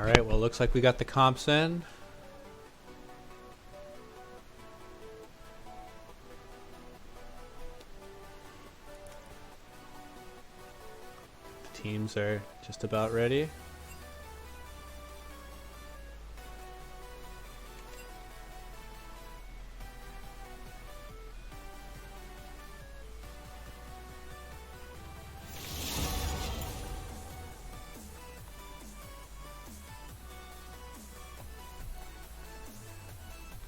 All right, well, looks like we got the comps in. The teams are just about ready.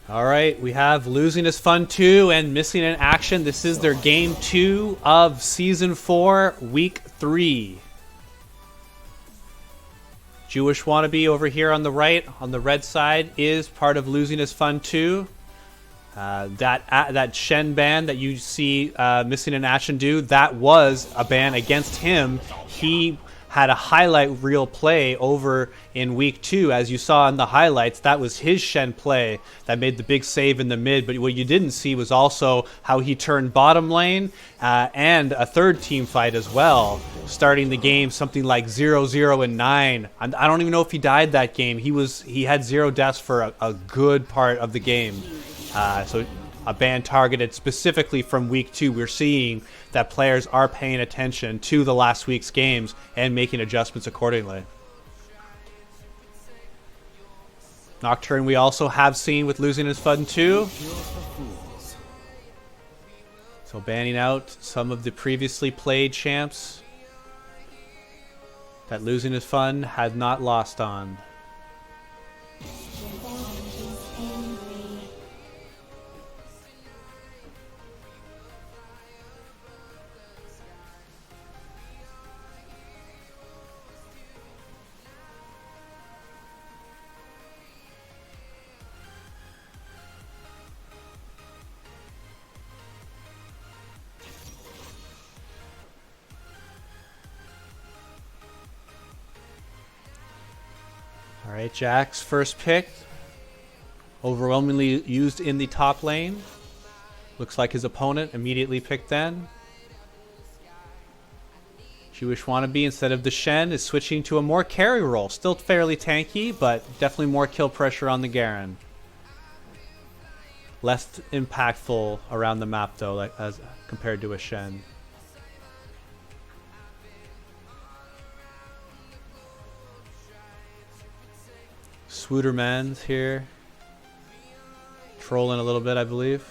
All right, we have Losing is Fun 2 and Missing in Action. This is their Game 2 of Season 4, Week 3. Jewish Wannabe over here on the right, on the red side, is part of Losing is Fun 2. That Shen ban that you see Missing in Action do, that was a ban against him. He had a highlight reel play over in Week 2. As you saw in the highlights, that was his Shen play that made the big save in the mid. But what you didn't see was also how he turned bottom lane and a third team fight as well, starting the game something like 0-0 and 9. I don't even know if he died that game. He had 0 deaths for a good part of the game. So a ban targeted specifically from Week 2. We're seeing that players are paying attention to the last week's games and making adjustments accordingly. Nocturne we also have seen with Losing is Fun 2. So banning out some of the previously played champs that Losing is Fun had not lost on. Alright, Jack's first pick. Overwhelmingly used in the top lane. Looks like his opponent immediately picked then. Jewish Wannabe, instead of the Shen, is switching to a more carry role. Still fairly tanky, but definitely more kill pressure on the Garen. Less impactful around the map, though, like as compared to a Shen. Swooterman's here. Trolling a little bit, I believe.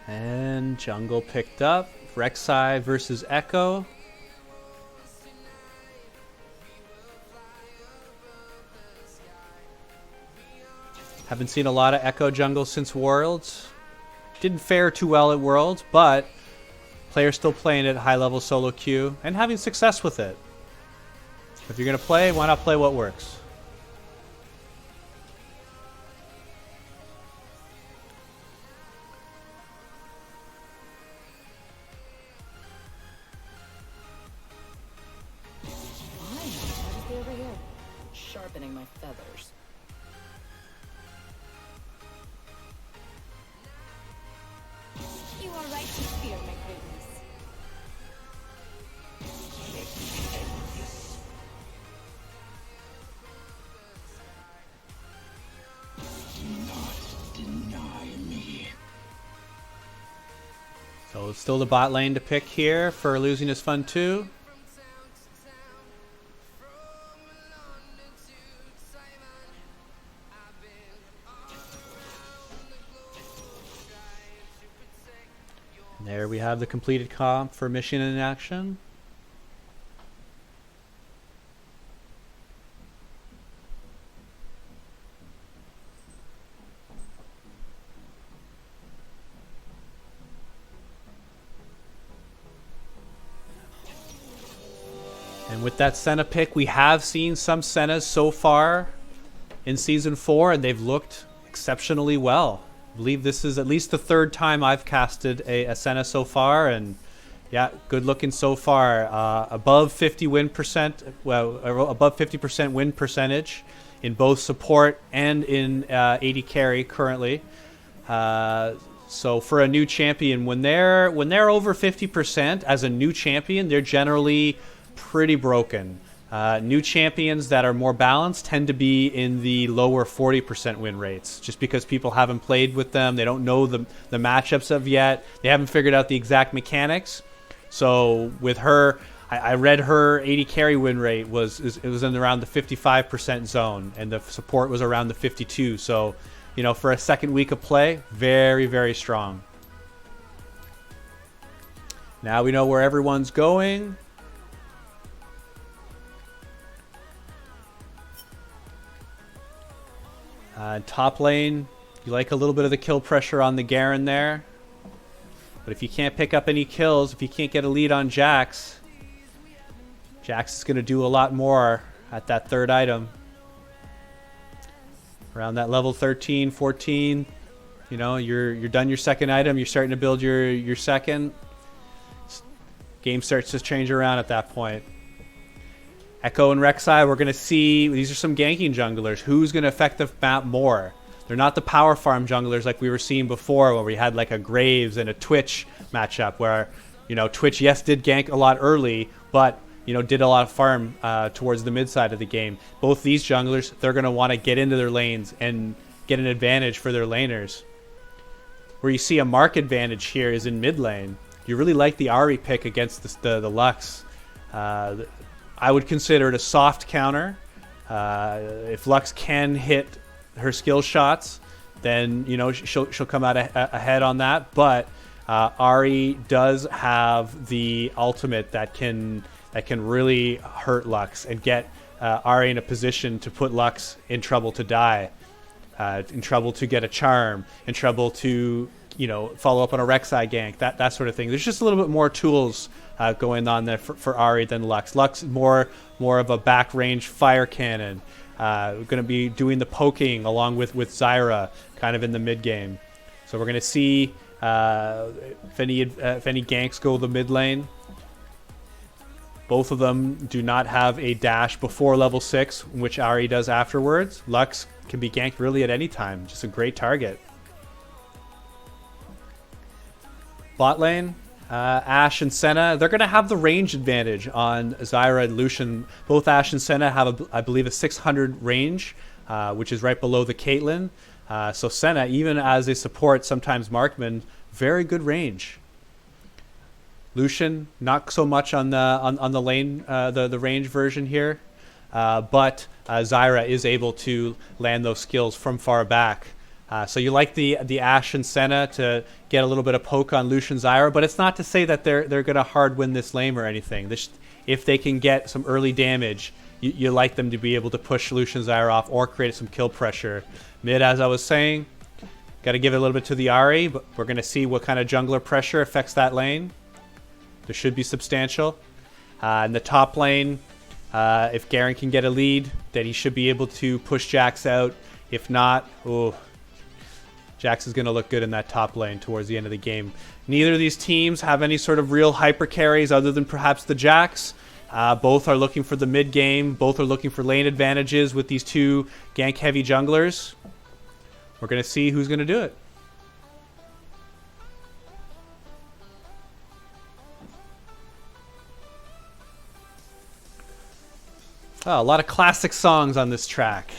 And jungle picked up. Rek'Sai versus Echo. Haven't seen a lot of Echo jungle since Worlds. Didn't fare too well at Worlds, but players still playing at high level solo queue and having success with it. If you're going to play, why not play what works? Fine. Over here. Sharpening my feathers. You are right to fear my greatness. So it's still the bot lane to pick here for Losing is Fun 2. And there we have the completed comp for Mission in Action. And with that Senna pick, we have seen some Sennas so far in Season 4, and they've looked exceptionally well. I believe this is at least the third time I've casted a Senna so far, and yeah, good looking so far. Above 50 win percent, well, above 50% win percentage in both support and in AD carry currently. So for a new champion, when they're over 50% as a new champion, they're generally pretty broken. New champions that are more balanced tend to be in the lower 40% win rates, just because people haven't played with them. They don't know the matchups of yet. They haven't figured out the exact mechanics. So with her, I read her 80 carry win rate was in around the 55% zone, and the support was around the 52. So, you know, for a second week of play, very, very strong. Now we know where everyone's going. Top lane, you like a little bit of the kill pressure on the Garen there. But if you can't pick up any kills, if you can't get a lead on Jax, Jax is going to do a lot more at that third item. Around that level 13, 14, you know, you're done your second item, you're starting to build your second. Game starts to change around at that point. Echo and Rek'Sai, we're going to see, these are some ganking junglers. Who's going to affect the map more? They're not the power farm junglers like we were seeing before, where we had like a Graves and a Twitch matchup where, you know, Twitch, yes, did gank a lot early, but, you know, did a lot of farm towards the mid side of the game. Both these junglers, they're going to want to get into their lanes and get an advantage for their laners. Where you see a mark advantage here is in mid lane. You really like the Ahri pick against the Lux. I would consider it a soft counter. If Lux can hit her skill shots, then, you know, she'll come out ahead on that. But Ahri does have the ultimate that can really hurt Lux and get Ahri in a position to put Lux in trouble to die, in trouble to get a charm, in trouble to, you know, follow up on a Rek'Sai gank, that sort of thing. There's just a little bit more tools going on there for Ahri than Lux. Lux is more of a back range fire cannon. Going to be doing the poking along with Zyra kind of in the mid game. So we're going to see if any ganks go the mid lane. Both of them do not have a dash before level 6, which Ahri does afterwards. Lux can be ganked really at any time. Just a great target. Bot lane, Ashe and Senna, they're going to have the range advantage on Zyra and Lucian. Both Ashe and Senna have, I believe, a 600 range, which is right below the Caitlyn. So Senna, even as a support, sometimes markman, very good range. Lucian, not so much on the lane, the range version here, but Zyra is able to land those skills from far back. So you like the Ashe and Senna to get a little bit of poke on Lucian Zyra, but it's not to say that they're going to hard win this lane or anything. If they can get some early damage, you like them to be able to push Lucian Zyra off or create some kill pressure. Mid, as I was saying, got to give it a little bit to the Ahri, but we're going to see what kind of jungler pressure affects that lane. There should be substantial. In the top lane, if Garen can get a lead, then he should be able to push Jax out. If not, Jax is going to look good in that top lane towards the end of the game. Neither of these teams have any sort of real hyper carries other than perhaps the Jax. Both are looking for the mid game. Both are looking for lane advantages with these two gank heavy junglers. We're going to see who's going to do it. Oh, a lot of classic songs on this track.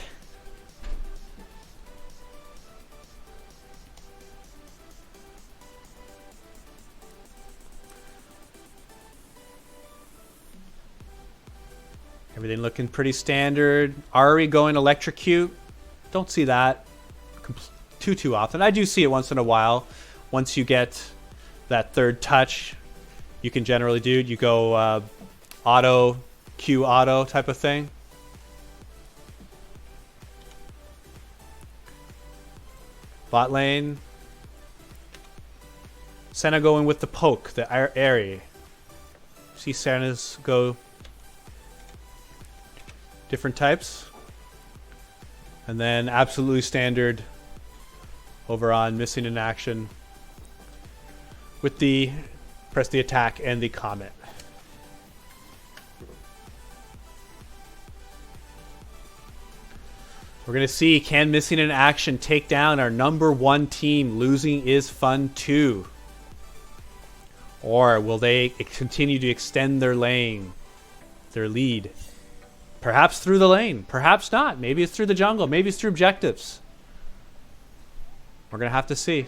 Everything looking pretty standard. Ahri going electrocute. Don't see that too often. I do see it once in a while. Once you get that third touch, you can generally do. You go auto, Q auto type of thing. Bot lane. Senna going with the poke, the Ahri. See Senna's go different types. And then absolutely standard over on missing in action with the press the attack and the comet. We're going to see, can missing in action take down our #1 team? Losing is fun too. Or will they continue to extend their lane, their lead? Perhaps through the lane, perhaps not. Maybe it's through the jungle, maybe it's through objectives. We're going to have to see.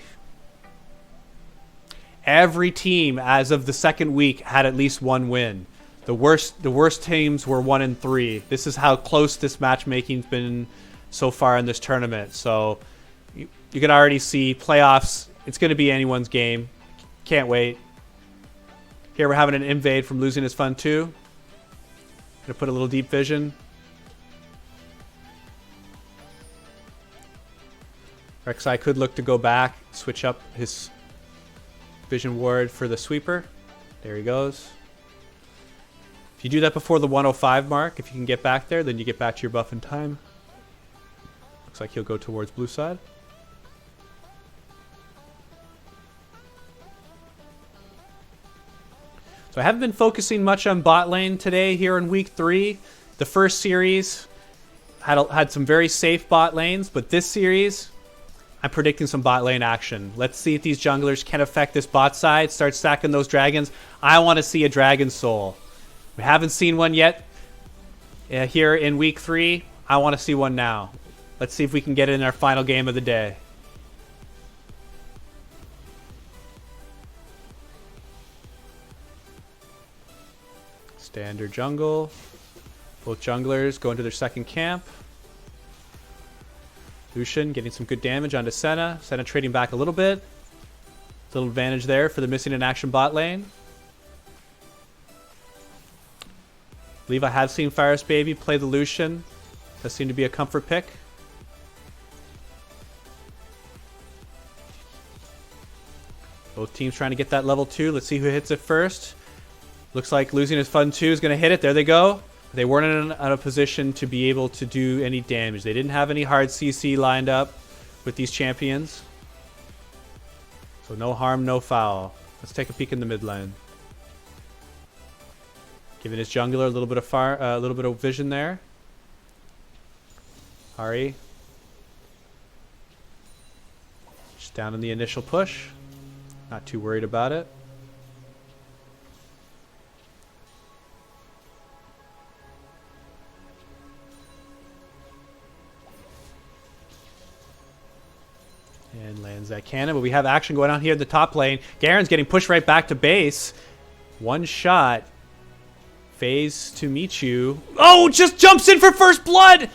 Every team as of the second week had at least one win. The worst teams were 1-3. This is how close this matchmaking's been so far in this tournament. So you can already see playoffs. It's going to be anyone's game. Can't wait. Here we're having an invade from Losing is Fun too. Gonna put a little deep vision. Rek'Sai could look to go back, switch up his vision ward for the sweeper. There he goes. If you do that before the 105 mark, if you can get back there, then you get back to your buff in time. Looks like he'll go towards blue side. So I haven't been focusing much on bot lane today here in week 3. The first series had some very safe bot lanes, but this series, I'm predicting some bot lane action. Let's see if these junglers can affect this bot side, start stacking those dragons. I want to see a dragon soul. We haven't seen one yet here in week 3. I want to see one now. Let's see if we can get it in our final game of the day. Standard jungle. Both junglers go into their second camp. Lucian getting some good damage onto Senna. Senna trading back a little bit. Little advantage there for the missing in action bot lane. I believe I have seen Faris Baby play the Lucian. Does seem to be a comfort pick. Both teams trying to get that level 2. Let's see who hits it first. Looks like Losing is Fun 2 is going to hit it. There they go. They weren't in a position to be able to do any damage. They didn't have any hard CC lined up with these champions. So no harm, no foul. Let's take a peek in the mid lane. Giving his jungler a little bit of vision there. Ari. Just down in the initial push. Not too worried about it. And lands that cannon, but we have action going on here in the top lane. Garen's getting pushed right back to base. One shot. Phase to meet you. Oh, just jumps in for first blood!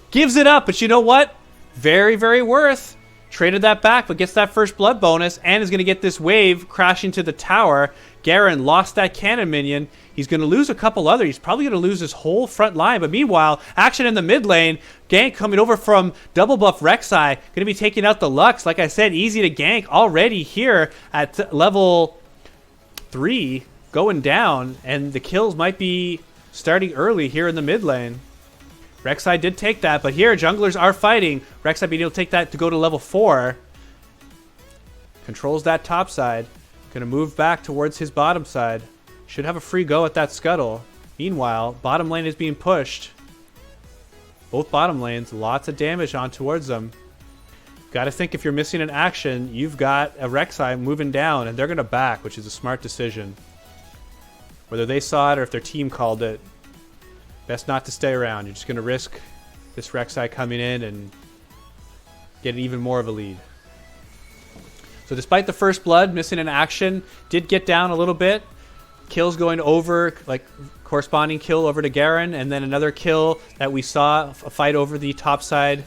Gives it up, but you know what? Very, very worth. Traded that back, but gets that first blood bonus and is going to get this wave crashing to the tower. Garen lost that cannon minion. He's going to lose a couple other. He's probably going to lose his whole front line. But meanwhile, action in the mid lane. Gank coming over from double buff Rek'Sai. Going to be taking out the Lux. Like I said, easy to gank already here at level 3 going down. And the kills might be starting early here in the mid lane. Rek'Sai did take that, but here junglers are fighting. Rek'Sai being able to take that to go to level 4. Controls that top side. Going to move back towards his bottom side. Should have a free go at that scuttle. Meanwhile, bottom lane is being pushed. Both bottom lanes, lots of damage on towards them. Got to think if you're missing an action, you've got a Rek'Sai moving down, and they're going to back, which is a smart decision. Whether they saw it or if their team called it, best not to stay around. You're just going to risk this Rek'Sai coming in and getting even more of a lead. So despite the first blood, missing an action, did get down a little bit. Kills going over, like corresponding kill over to Garen, and then another kill that we saw, a fight over the top side.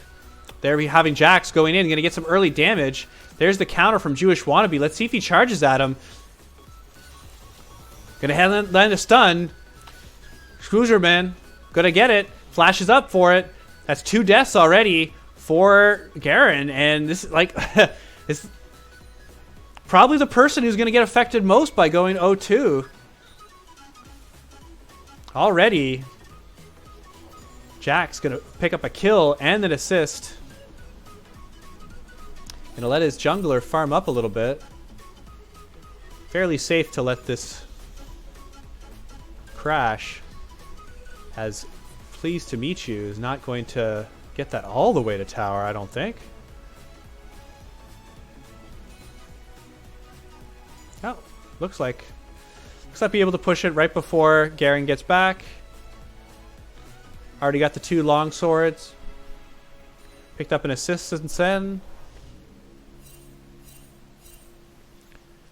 There we having Jax going in, going to get some early damage. There's the counter from Jewish Wannabe. Let's see if he charges at him. Going to land a stun. Screwserman. Gonna get it. Flashes up for it. That's 2 deaths already for Garen. And this is probably the person who's gonna get affected most by going 0-2. Already. Jack's gonna pick up a kill and an assist. Gonna let his jungler farm up a little bit. Fairly safe to let this crash. As Pleased to Meet You is not going to get that all the way to tower, I don't think. Oh, looks like be able to push it right before Garen gets back. Already got the 2 long swords. Picked up an assist since then.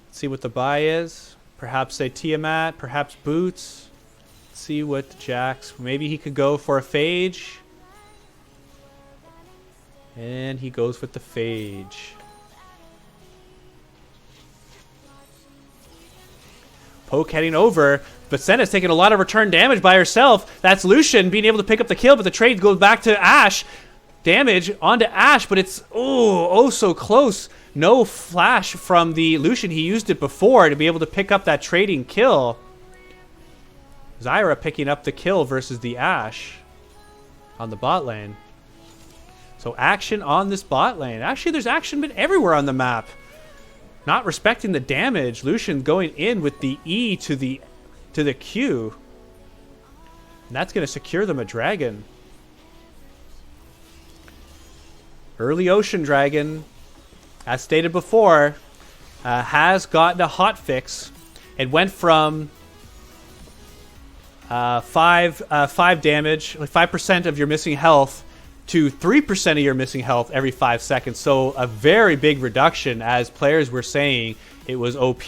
Let's see what the buy is. Perhaps a Tiamat, perhaps boots. Let's see what Jax. Maybe he could go for a Phage. And he goes with the Phage. Poke heading over, but Senna's taking a lot of return damage by herself. That's Lucian being able to pick up the kill, but the trade goes back to Ashe. Damage onto Ashe, but it's oh so close. No flash from the Lucian. He used it before to be able to pick up that trading kill. Zyra picking up the kill versus the Ashe on the bot lane. So action on this bot lane. Actually, there's action been everywhere on the map. Not respecting the damage. Lucian going in with the E to the Q. And that's going to secure them a dragon. Early Ocean Dragon, as stated before, has gotten a hotfix. It went from 5 damage, like 5% of your missing health, to 3% of your missing health every 5 seconds. So a very big reduction, as players were saying it was OP.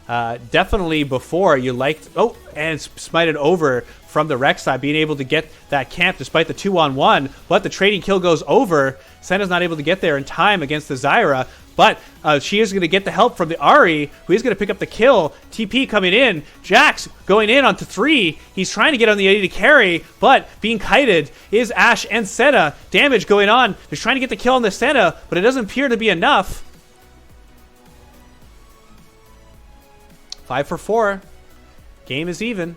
Definitely before you liked... Oh, and smited over from the Rex side, being able to get that camp despite the 2-on-1. But the trading kill goes over. Senna's not able to get there in time against the Zyra. But she is going to get the help from the Ahri, who is going to pick up the kill. TP coming in. Jax going in onto 3. He's trying to get on the 80 to carry, but being kited is Ashe and Senna. Damage going on. They're trying to get the kill on the Senna, but it doesn't appear to be enough. 5 for 4. Game is even.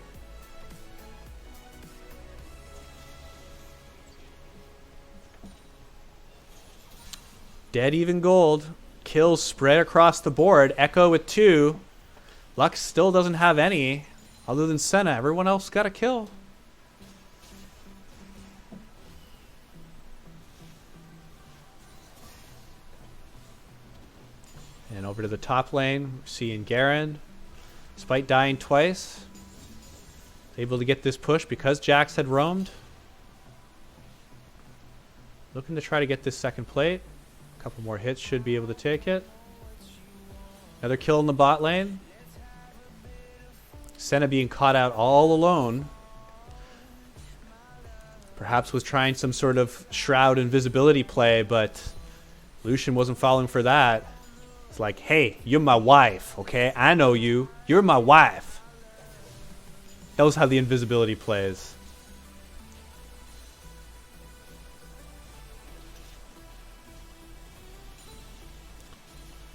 Dead even gold. Kills spread across the board. Echo with 2. Lux still doesn't have any other than Senna. Everyone else got a kill. And over to the top lane, we're seeing Garen, despite dying twice, able to get this push because Jax had roamed. Looking to try to get this second plate. Couple more hits should be able to take it. Another kill in the bot lane. Senna being caught out all alone. Perhaps was trying some sort of shroud invisibility play, but Lucian wasn't falling for that. It's like, hey, you're my wife, okay? I know you. You're my wife. That was how the invisibility plays.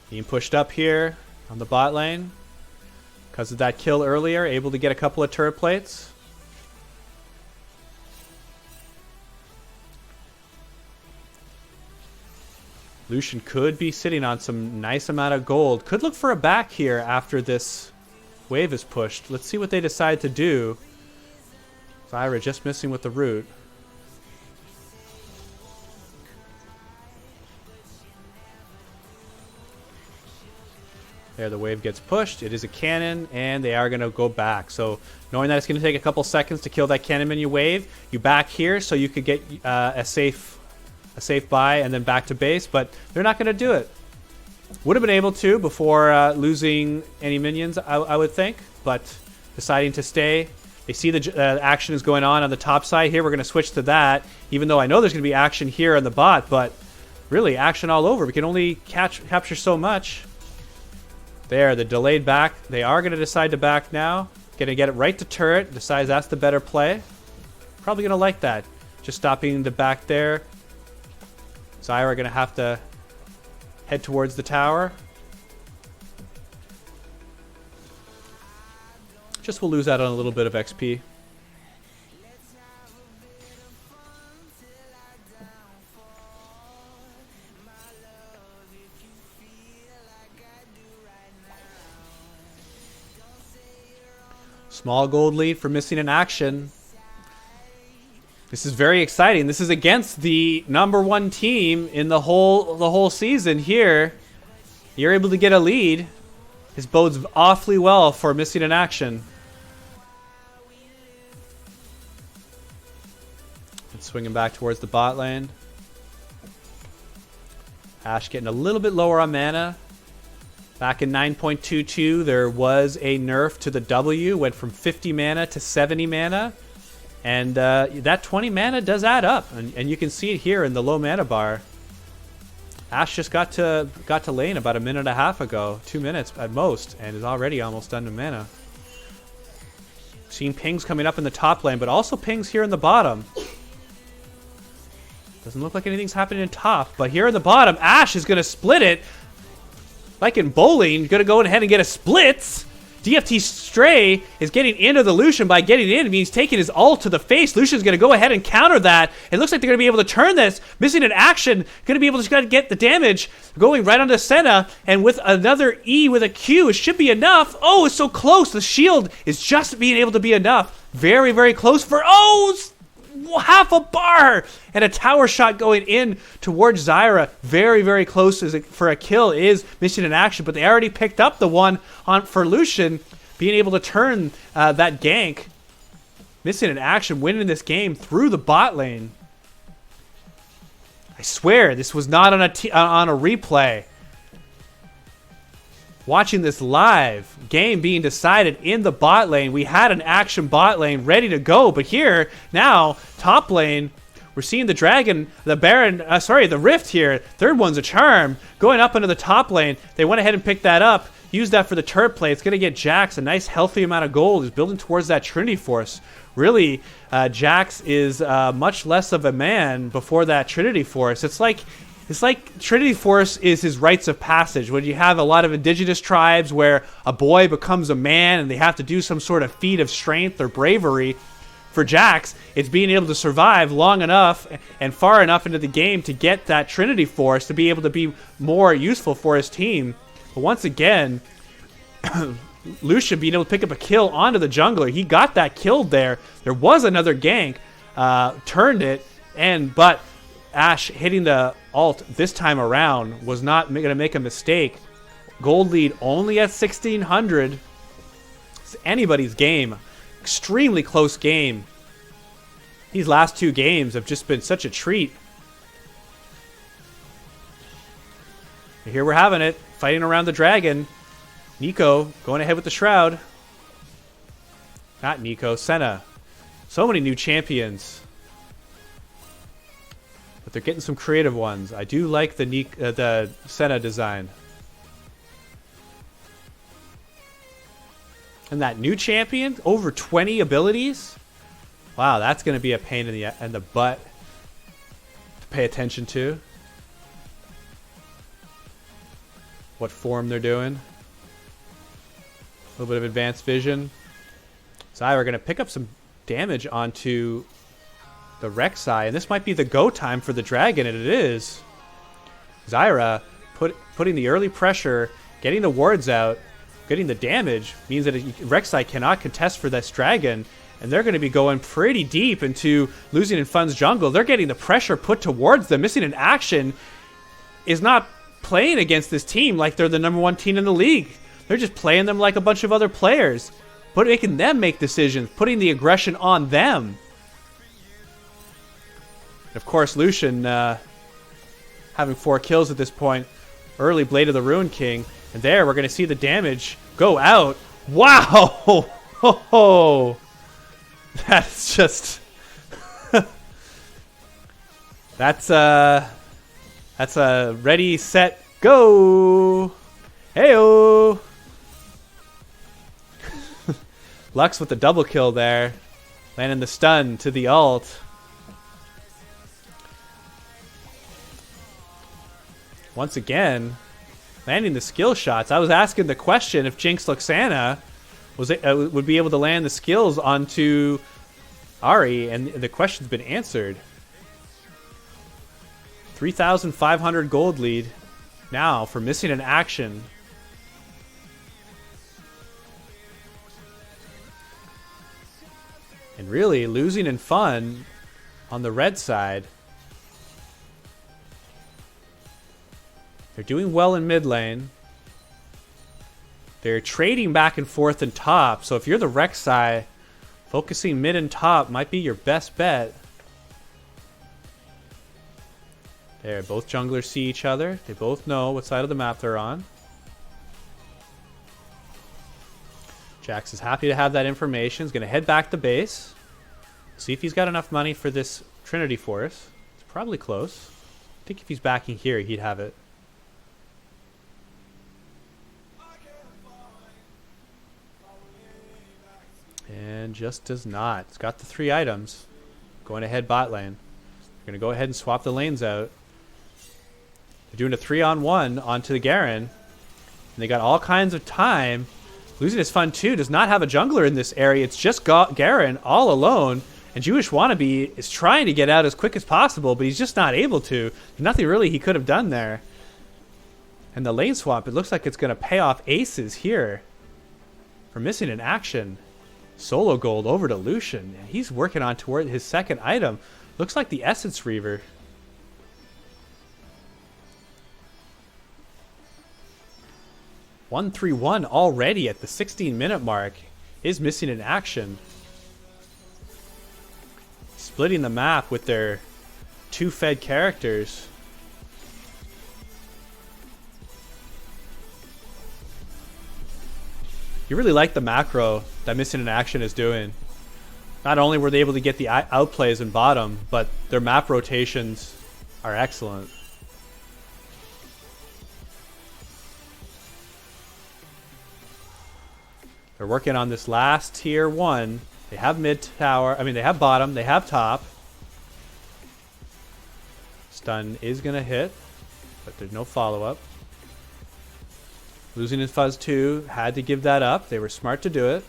Being pushed up here on the bot lane because of that kill earlier, able to get a couple of turret plates. Lucian could be sitting on some nice amount of gold. Could look for a back here after this wave is pushed. Let's see what they decide to do. Zyra just missing with the root. There, the wave gets pushed. It is a cannon, and they are going to go back. So knowing that it's going to take a couple seconds to kill that cannon minion wave, you back here so you could get a safe buy and then back to base. But they're not going to do it. Would have been able to before losing any minions, I would think. But deciding to stay. They see the action is going on the top side here. We're going to switch to that, even though I know there's going to be action here on the bot. But really, action all over. We can only capture so much. There, the delayed back. They are going to decide to back now. Going to get it right to turret. Decides that's the better play. Probably going to like that. Just stopping the back there. Zyra going to have to head towards the tower. Just will lose out on a little bit of XP. Small gold lead for missing an action. This is very exciting. This is against the #1 team in the whole season here. You're able to get a lead. This bodes awfully well for Missing in Action. And swinging back towards the bot lane. Ashe getting a little bit lower on mana. Back in 9.22, there was a nerf to the W. Went from 50 mana to 70 mana. And that 20 mana does add up. And you can see it here in the low mana bar. Ashe just got to lane about a minute and a half ago. 2 minutes at most. And is already almost done to mana. Seen pings coming up in the top lane, but also pings here in the bottom. Doesn't look like anything's happening in top, but here in the bottom, Ashe is going to split it. Like in bowling, going to go ahead and get a splits. DFT Stray is getting into the Lucian by getting in. It means taking his ult to the face. Lucian's going to go ahead and counter that. It looks like they're going to be able to turn this. Missing in Action, going to be able to get the damage. Going right onto Senna, and with another E with a Q, it should be enough. Oh, it's so close. The shield is just being able to be enough. Very, very close for... Oh, half a bar and a tower shot going in towards Zyra. Very, very close for a kill is Missing in Action, but they already picked up the one on for Lucian, being able to turn that gank. Missing in Action winning this game through the bot lane. I swear this was not on a replay. Watching this live game being decided in the bot lane. We had an Action bot lane ready to go, but here now top lane, we're seeing the dragon, the Baron, the Rift here. Third one's a charm going up into the top lane. They went ahead and picked that up, used that for the turret play. It's going to get Jax a nice healthy amount of gold. He's building towards that Trinity Force. Really, Jax is much less of a man before that Trinity Force. It's like Trinity Force is his rites of passage. When you have a lot of indigenous tribes where a boy becomes a man and they have to do some sort of feat of strength or bravery, for Jax, it's being able to survive long enough and far enough into the game to get that Trinity Force to be able to be more useful for his team. But once again, Lucian being able to pick up a kill onto the jungler. He got that killed there. There was another gank, turned it, but Ashe hitting the ult this time around was not going to make a mistake. Gold lead only at 1,600. It's anybody's game. Extremely close game. These last 2 games have just been such a treat. And here we're having it. Fighting around the dragon. Nico going ahead with the shroud. Not Nico, Senna. So many new champions. But they're getting some creative ones. I do like the Senna design. And that new champion, over 20 abilities. Wow, that's going to be a pain in the butt to pay attention to. What form they're doing. A little bit of advanced vision. Zyra going to pick up some damage onto the Rek'Sai, and this might be the go time for the dragon, and it is. Zyra putting the early pressure, getting the wards out, getting the damage, means that Rek'Sai cannot contest for this dragon, and they're going to be going pretty deep into Losing in Fun's jungle. They're getting the pressure put towards them. Missing in Action is not playing against this team like they're the #1 team in the league. They're just playing them like a bunch of other players, but making them make decisions, putting the aggression on them. Of course, Lucian having 4 kills at this point. Early Blade of the Ruin King. And there, we're going to see the damage go out. Wow! Oh, that's just... that's a ready, set, go! Heyo! Lux with the double kill there. Landing the stun to the ult. Once again, landing the skill shots. I was asking the question if Jinx Luxana would be able to land the skills onto Ahri, and the question's been answered. 3,500 gold lead now for Missing in Action. And really, Losing in Fun on the red side. They're doing well in mid lane. They're trading back and forth in top. So if you're the Rek'Sai, focusing mid and top might be your best bet. There, both junglers see each other. They both know what side of the map they're on. Jax is happy to have that information. He's going to head back to base. See if he's got enough money for this Trinity Force. It's probably close. I think if he's backing here, he'd have it. And just does not. It's got the 3 items. Going ahead bot lane. They're going to go ahead and swap the lanes out. They're doing a 3-on-1 onto the Garen. And they got all kinds of time. Losing his fun too. Does not have a jungler in this area. It's just Garen all alone. And Jewish Wannabe is trying to get out as quick as possible, but he's just not able to. There's nothing really he could have done there. And the lane swap, it looks like it's going to pay off aces here for missing an action. Solo gold over to Lucian. He's working on toward his second item. Looks like the Essence Reaver. (1-3-1) already at the 16-minute mark. Is missing an action. Splitting the map with their 2 fed characters. You really like the macro that Missing in Action is doing. Not only were they able to get the outplays in bottom, but their map rotations are excellent. They're working on this last tier 1. They have mid tower. I mean, they have bottom. They have top. Stun is going to hit, but there's no follow-up. Losing his fuzz too, had to give that up. They were smart to do it.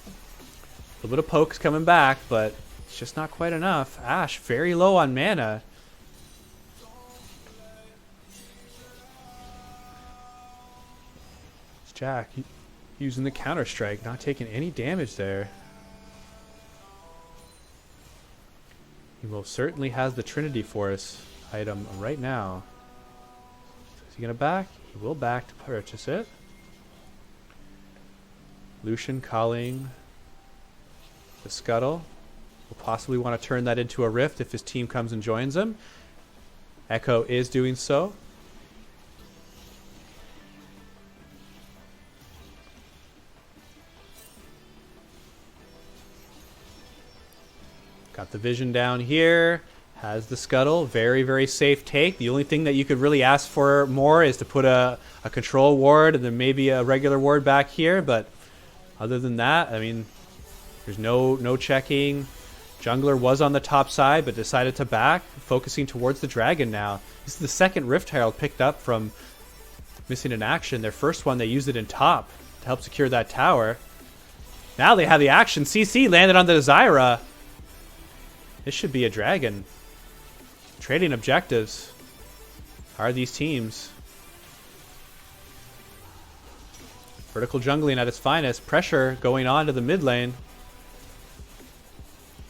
A little bit of pokes coming back, but it's just not quite enough. Ashe very low on mana. It's Jack using the counter strike, not taking any damage there. He most certainly has the Trinity Force item right now. Is he going to back? He will back to purchase it. Lucian calling the Scuttle. Will possibly want to turn that into a rift if his team comes and joins him. Echo is doing so. Got the vision down here. Has the Scuttle. Very, very safe take. The only thing that you could really ask for more is to put a control ward and then maybe a regular ward back here. But other than that, I mean, there's no checking. Jungler was on the top side but decided to back, focusing towards the dragon now. This is the second Rift Herald picked up from Missing in Action. Their first one, they used it in top to help secure that tower. Now they have the action. CC landed on the Zyra. This should be a dragon. Trading objectives are these teams. Vertical jungling at its finest. Pressure going on to the mid lane.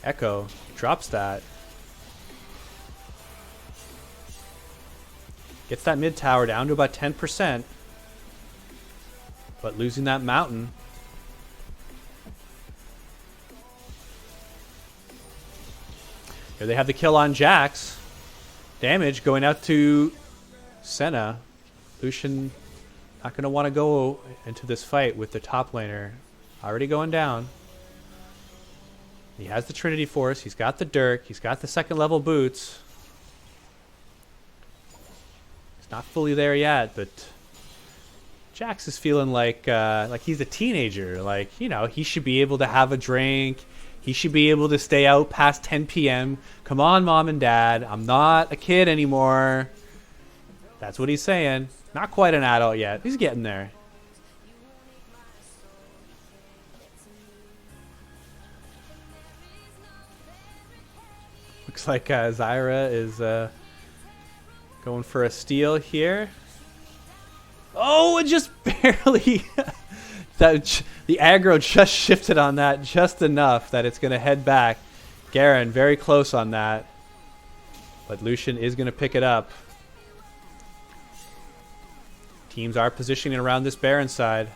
Echo drops that. Gets that mid tower down to about 10%. But losing that mountain. Here they have the kill on Jax. Damage going out to Senna. Lucian not going to want to go into this fight with the top laner. Already going down. He has the Trinity Force. He's got the Dirk. He's got the second level boots. He's not fully there yet, but Jax is feeling like he's a teenager. Like, you know, he should be able to have a drink. He should be able to stay out past 10 p.m. Come on, Mom and Dad. I'm not a kid anymore. That's what he's saying. Not quite an adult yet. He's getting there. Looks like Zyra is going for a steal here. Oh, it just barely The aggro just shifted on that just enough that it's going to head back. Garen very close on that. But Lucian is going to pick it up. Teams are positioning around this Baron side.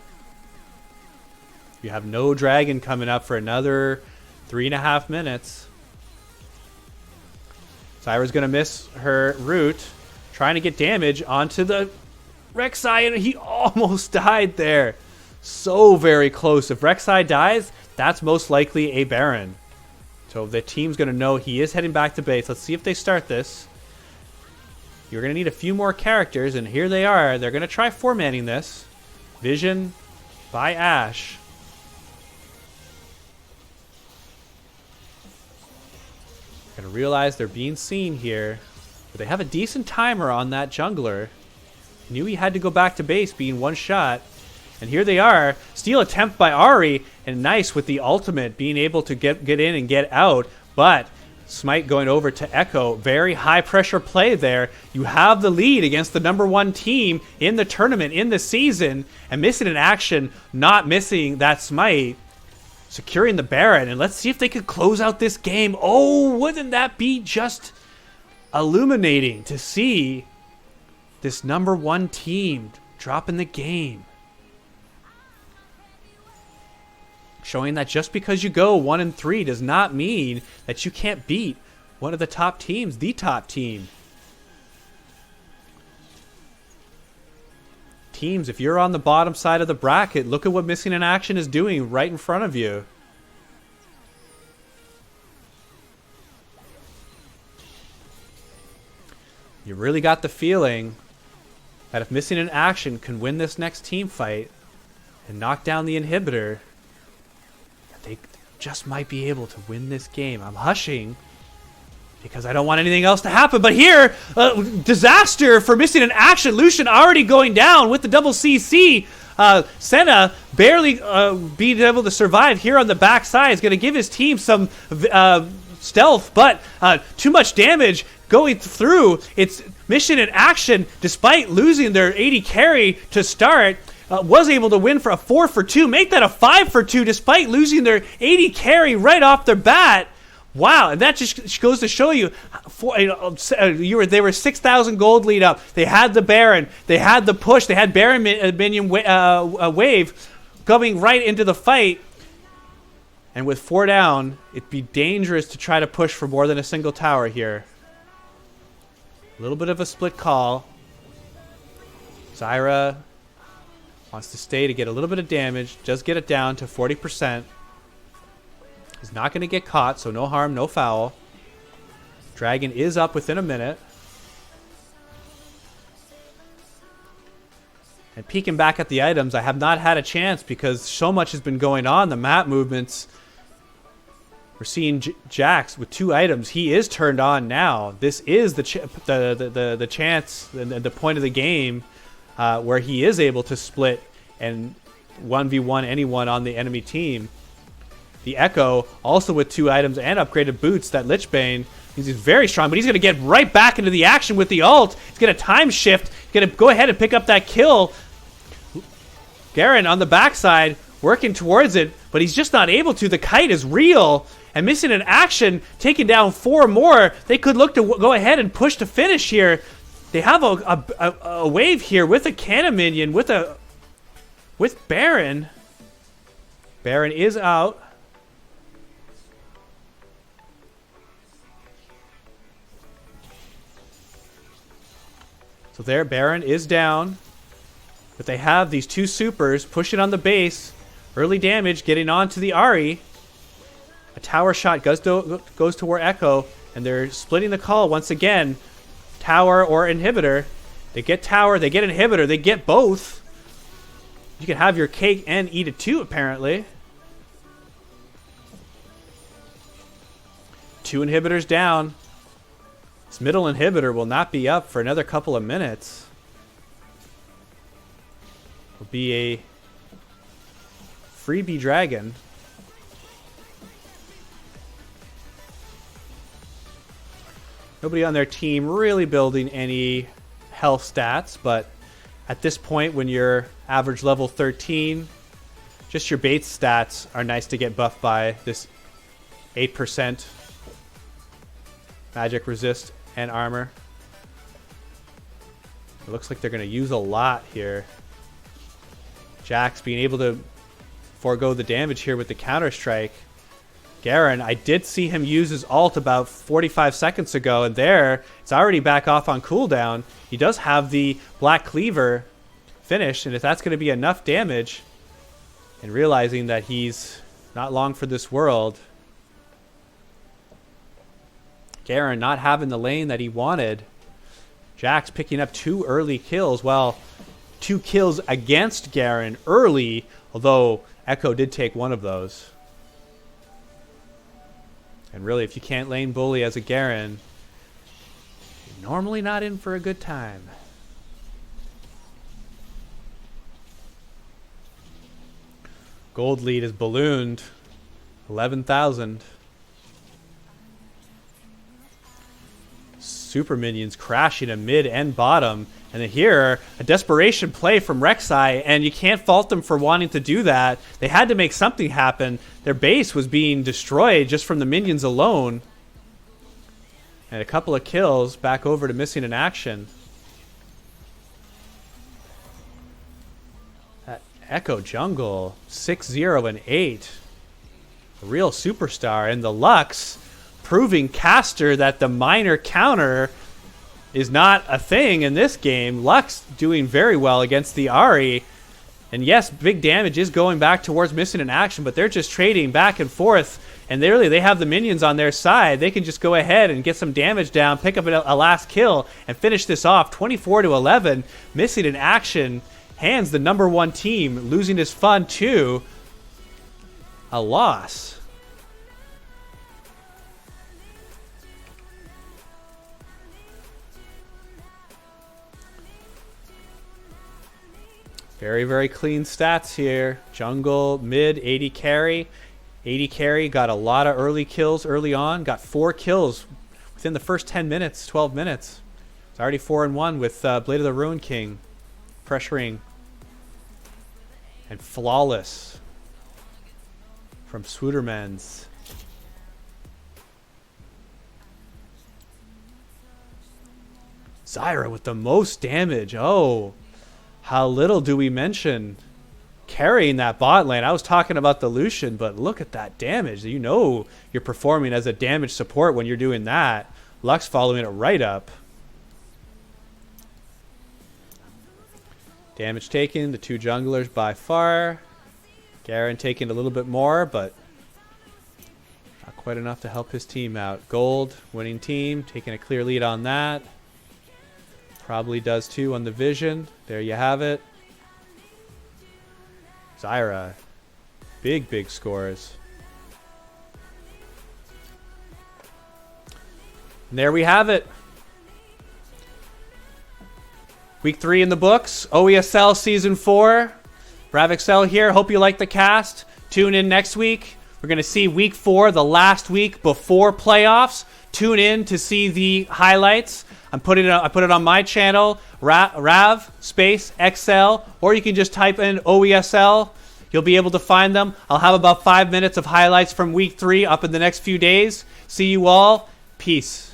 You have no dragon coming up for another 3.5 minutes. Zyra's going to miss her root. Trying to get damage onto the Rek'Sai, and he almost died there. So very close. If Rek'Sai dies, that's most likely a Baron. So the team's going to know he is heading back to base. Let's see if they start this. You're going to need a few more characters, and here they are. They're going to try four-manning this. Vision by Ashe. Going to realize they're being seen here. But they have a decent timer on that jungler. Knew he had to go back to base being one shot. And here they are. Steal attempt by Ahri. And nice with the ultimate being able to get in and get out. But Smite going over to Echo. Very high pressure play there. You have the lead against the #1 team in the tournament, in the season. And missing an action, not missing that Smite. Securing the Baron. And let's see if they could close out this game. Oh, wouldn't that be just illuminating to see this #1 team dropping the game. Showing that just because you go 1-3 does not mean that you can't beat one of the top teams, the top team. Teams, if you're on the bottom side of the bracket, look at what missing in action is doing right in front of you. You really got the feeling that if missing in action can win this next team fight and knock down the inhibitor, that they just might be able to win this game. I'm hushing because I don't want anything else to happen. But here, disaster for missing in action. Lucian already going down with the double CC. Senna barely being able to survive here on the backside. Is going to give his team some stealth, but too much damage going through. It's mission in action, despite losing their 80 carry to start, was able to win for a 4-for-2, make that a 5-for-2 despite losing their 80 carry right off their bat. Wow, and that just goes to show you, they were 6,000 gold lead up. They had the Baron, they had the push, they had Baron minion wave coming right into the fight. And with 4 down, it'd be dangerous to try to push for more than a single tower here. A little bit of a split call. Zyra wants to stay to get a little bit of damage. Just get it down to 40%. He's not going to get caught, so no harm, no foul. Dragon is up within a minute. And peeking back at the items, I have not had a chance because so much has been going on. The map movements. We're seeing Jax with 2 items. He is turned on now. This is the chance and the point of the game where he is able to split and 1v1 anyone on the enemy team. The Echo also with 2 items and upgraded boots. That Lichbane, he's very strong, but he's going to get right back into the action with the ult. He's going to time shift. He's going to go ahead and pick up that kill. Garen on the backside working towards it, but he's just not able to. The kite is real. And missing an action, taking down 4 more. They could look to go ahead and push to finish here. They have a wave here with a cannon minion, with Baron. Baron is out. So there, Baron is down. But they have these 2 supers pushing on the base. Early damage getting onto the Ahri. A tower shot goes toward Echo, and they're splitting the call once again. Tower or inhibitor. They get tower, they get inhibitor, they get both. You can have your cake and eat it too, apparently. 2 inhibitors down. This middle inhibitor will not be up for another couple of minutes. Will be a freebie dragon. Nobody on their team really building any health stats, but at this point when you're average level 13, Just your bait stats are nice to get buffed by this 8% magic resist and armor. It looks like they're going to use a lot here. Jax being able to forego the damage here with the counter-strike. Garen, I did see him use his ult about 45 seconds ago, and there, it's already back off on cooldown. He does have the Black Cleaver finished, and if that's going to be enough damage, and realizing that he's not long for this world, Garen not having the lane that he wanted. Jax picking up 2 early kills. Well, 2 kills against Garen early, although Echo did take 1 of those. And really, if you can't lane bully as a Garen, you're normally not in for a good time. Gold lead is ballooned. 11,000. Super minions crashing a mid and bottom. And then here, a desperation play from Rek'Sai, and you can't fault them for wanting to do that. They had to make something happen. Their base was being destroyed just from the minions alone. And a couple of kills back over to missing in action. That Echo Jungle, 6-0 and 8. A real superstar. And the Lux proving caster that the minor counter is not a thing in this game. Lux doing very well against the Ahri. And yes, big damage is going back towards missing in action, but they're just trading back and forth. And they have the minions on their side. They can just go ahead and get some damage down, pick up a last kill, and finish this off. 24-11. Missing in action hands the #1 team, losing his fun to a loss. Very, very clean stats here. Jungle, mid, 80 carry. 80 carry, got a lot of early kills early on. Got 4 kills within the first 10 minutes, 12 minutes. It's already 4-1 with Blade of the Ruin King pressuring. And flawless from Swootermans. Zyra with the most damage. Oh, how little do we mention carrying that bot lane. I was talking about the Lucian, but look at that damage. You know you're performing as a damage support when you're doing that. Lux following it right up. Damage taken, the 2 junglers by far. Garen taking a little bit more, but not quite enough to help his team out. Gold, winning team, taking a clear lead on that. Probably does too on the vision. There you have it. Zyra. Big, big scores. And there we have it. Week 3 in the books. OESL Season 4. Brav Exel here. Hope you like the cast. Tune in next week. We're going to see Week 4, the last week before playoffs. Tune in to see the highlights. I put it on my channel, Rav space Exel, or you can just type in OESL. You'll be able to find them. I'll have about 5 minutes of highlights from Week 3 up in the next few days. See you all. Peace.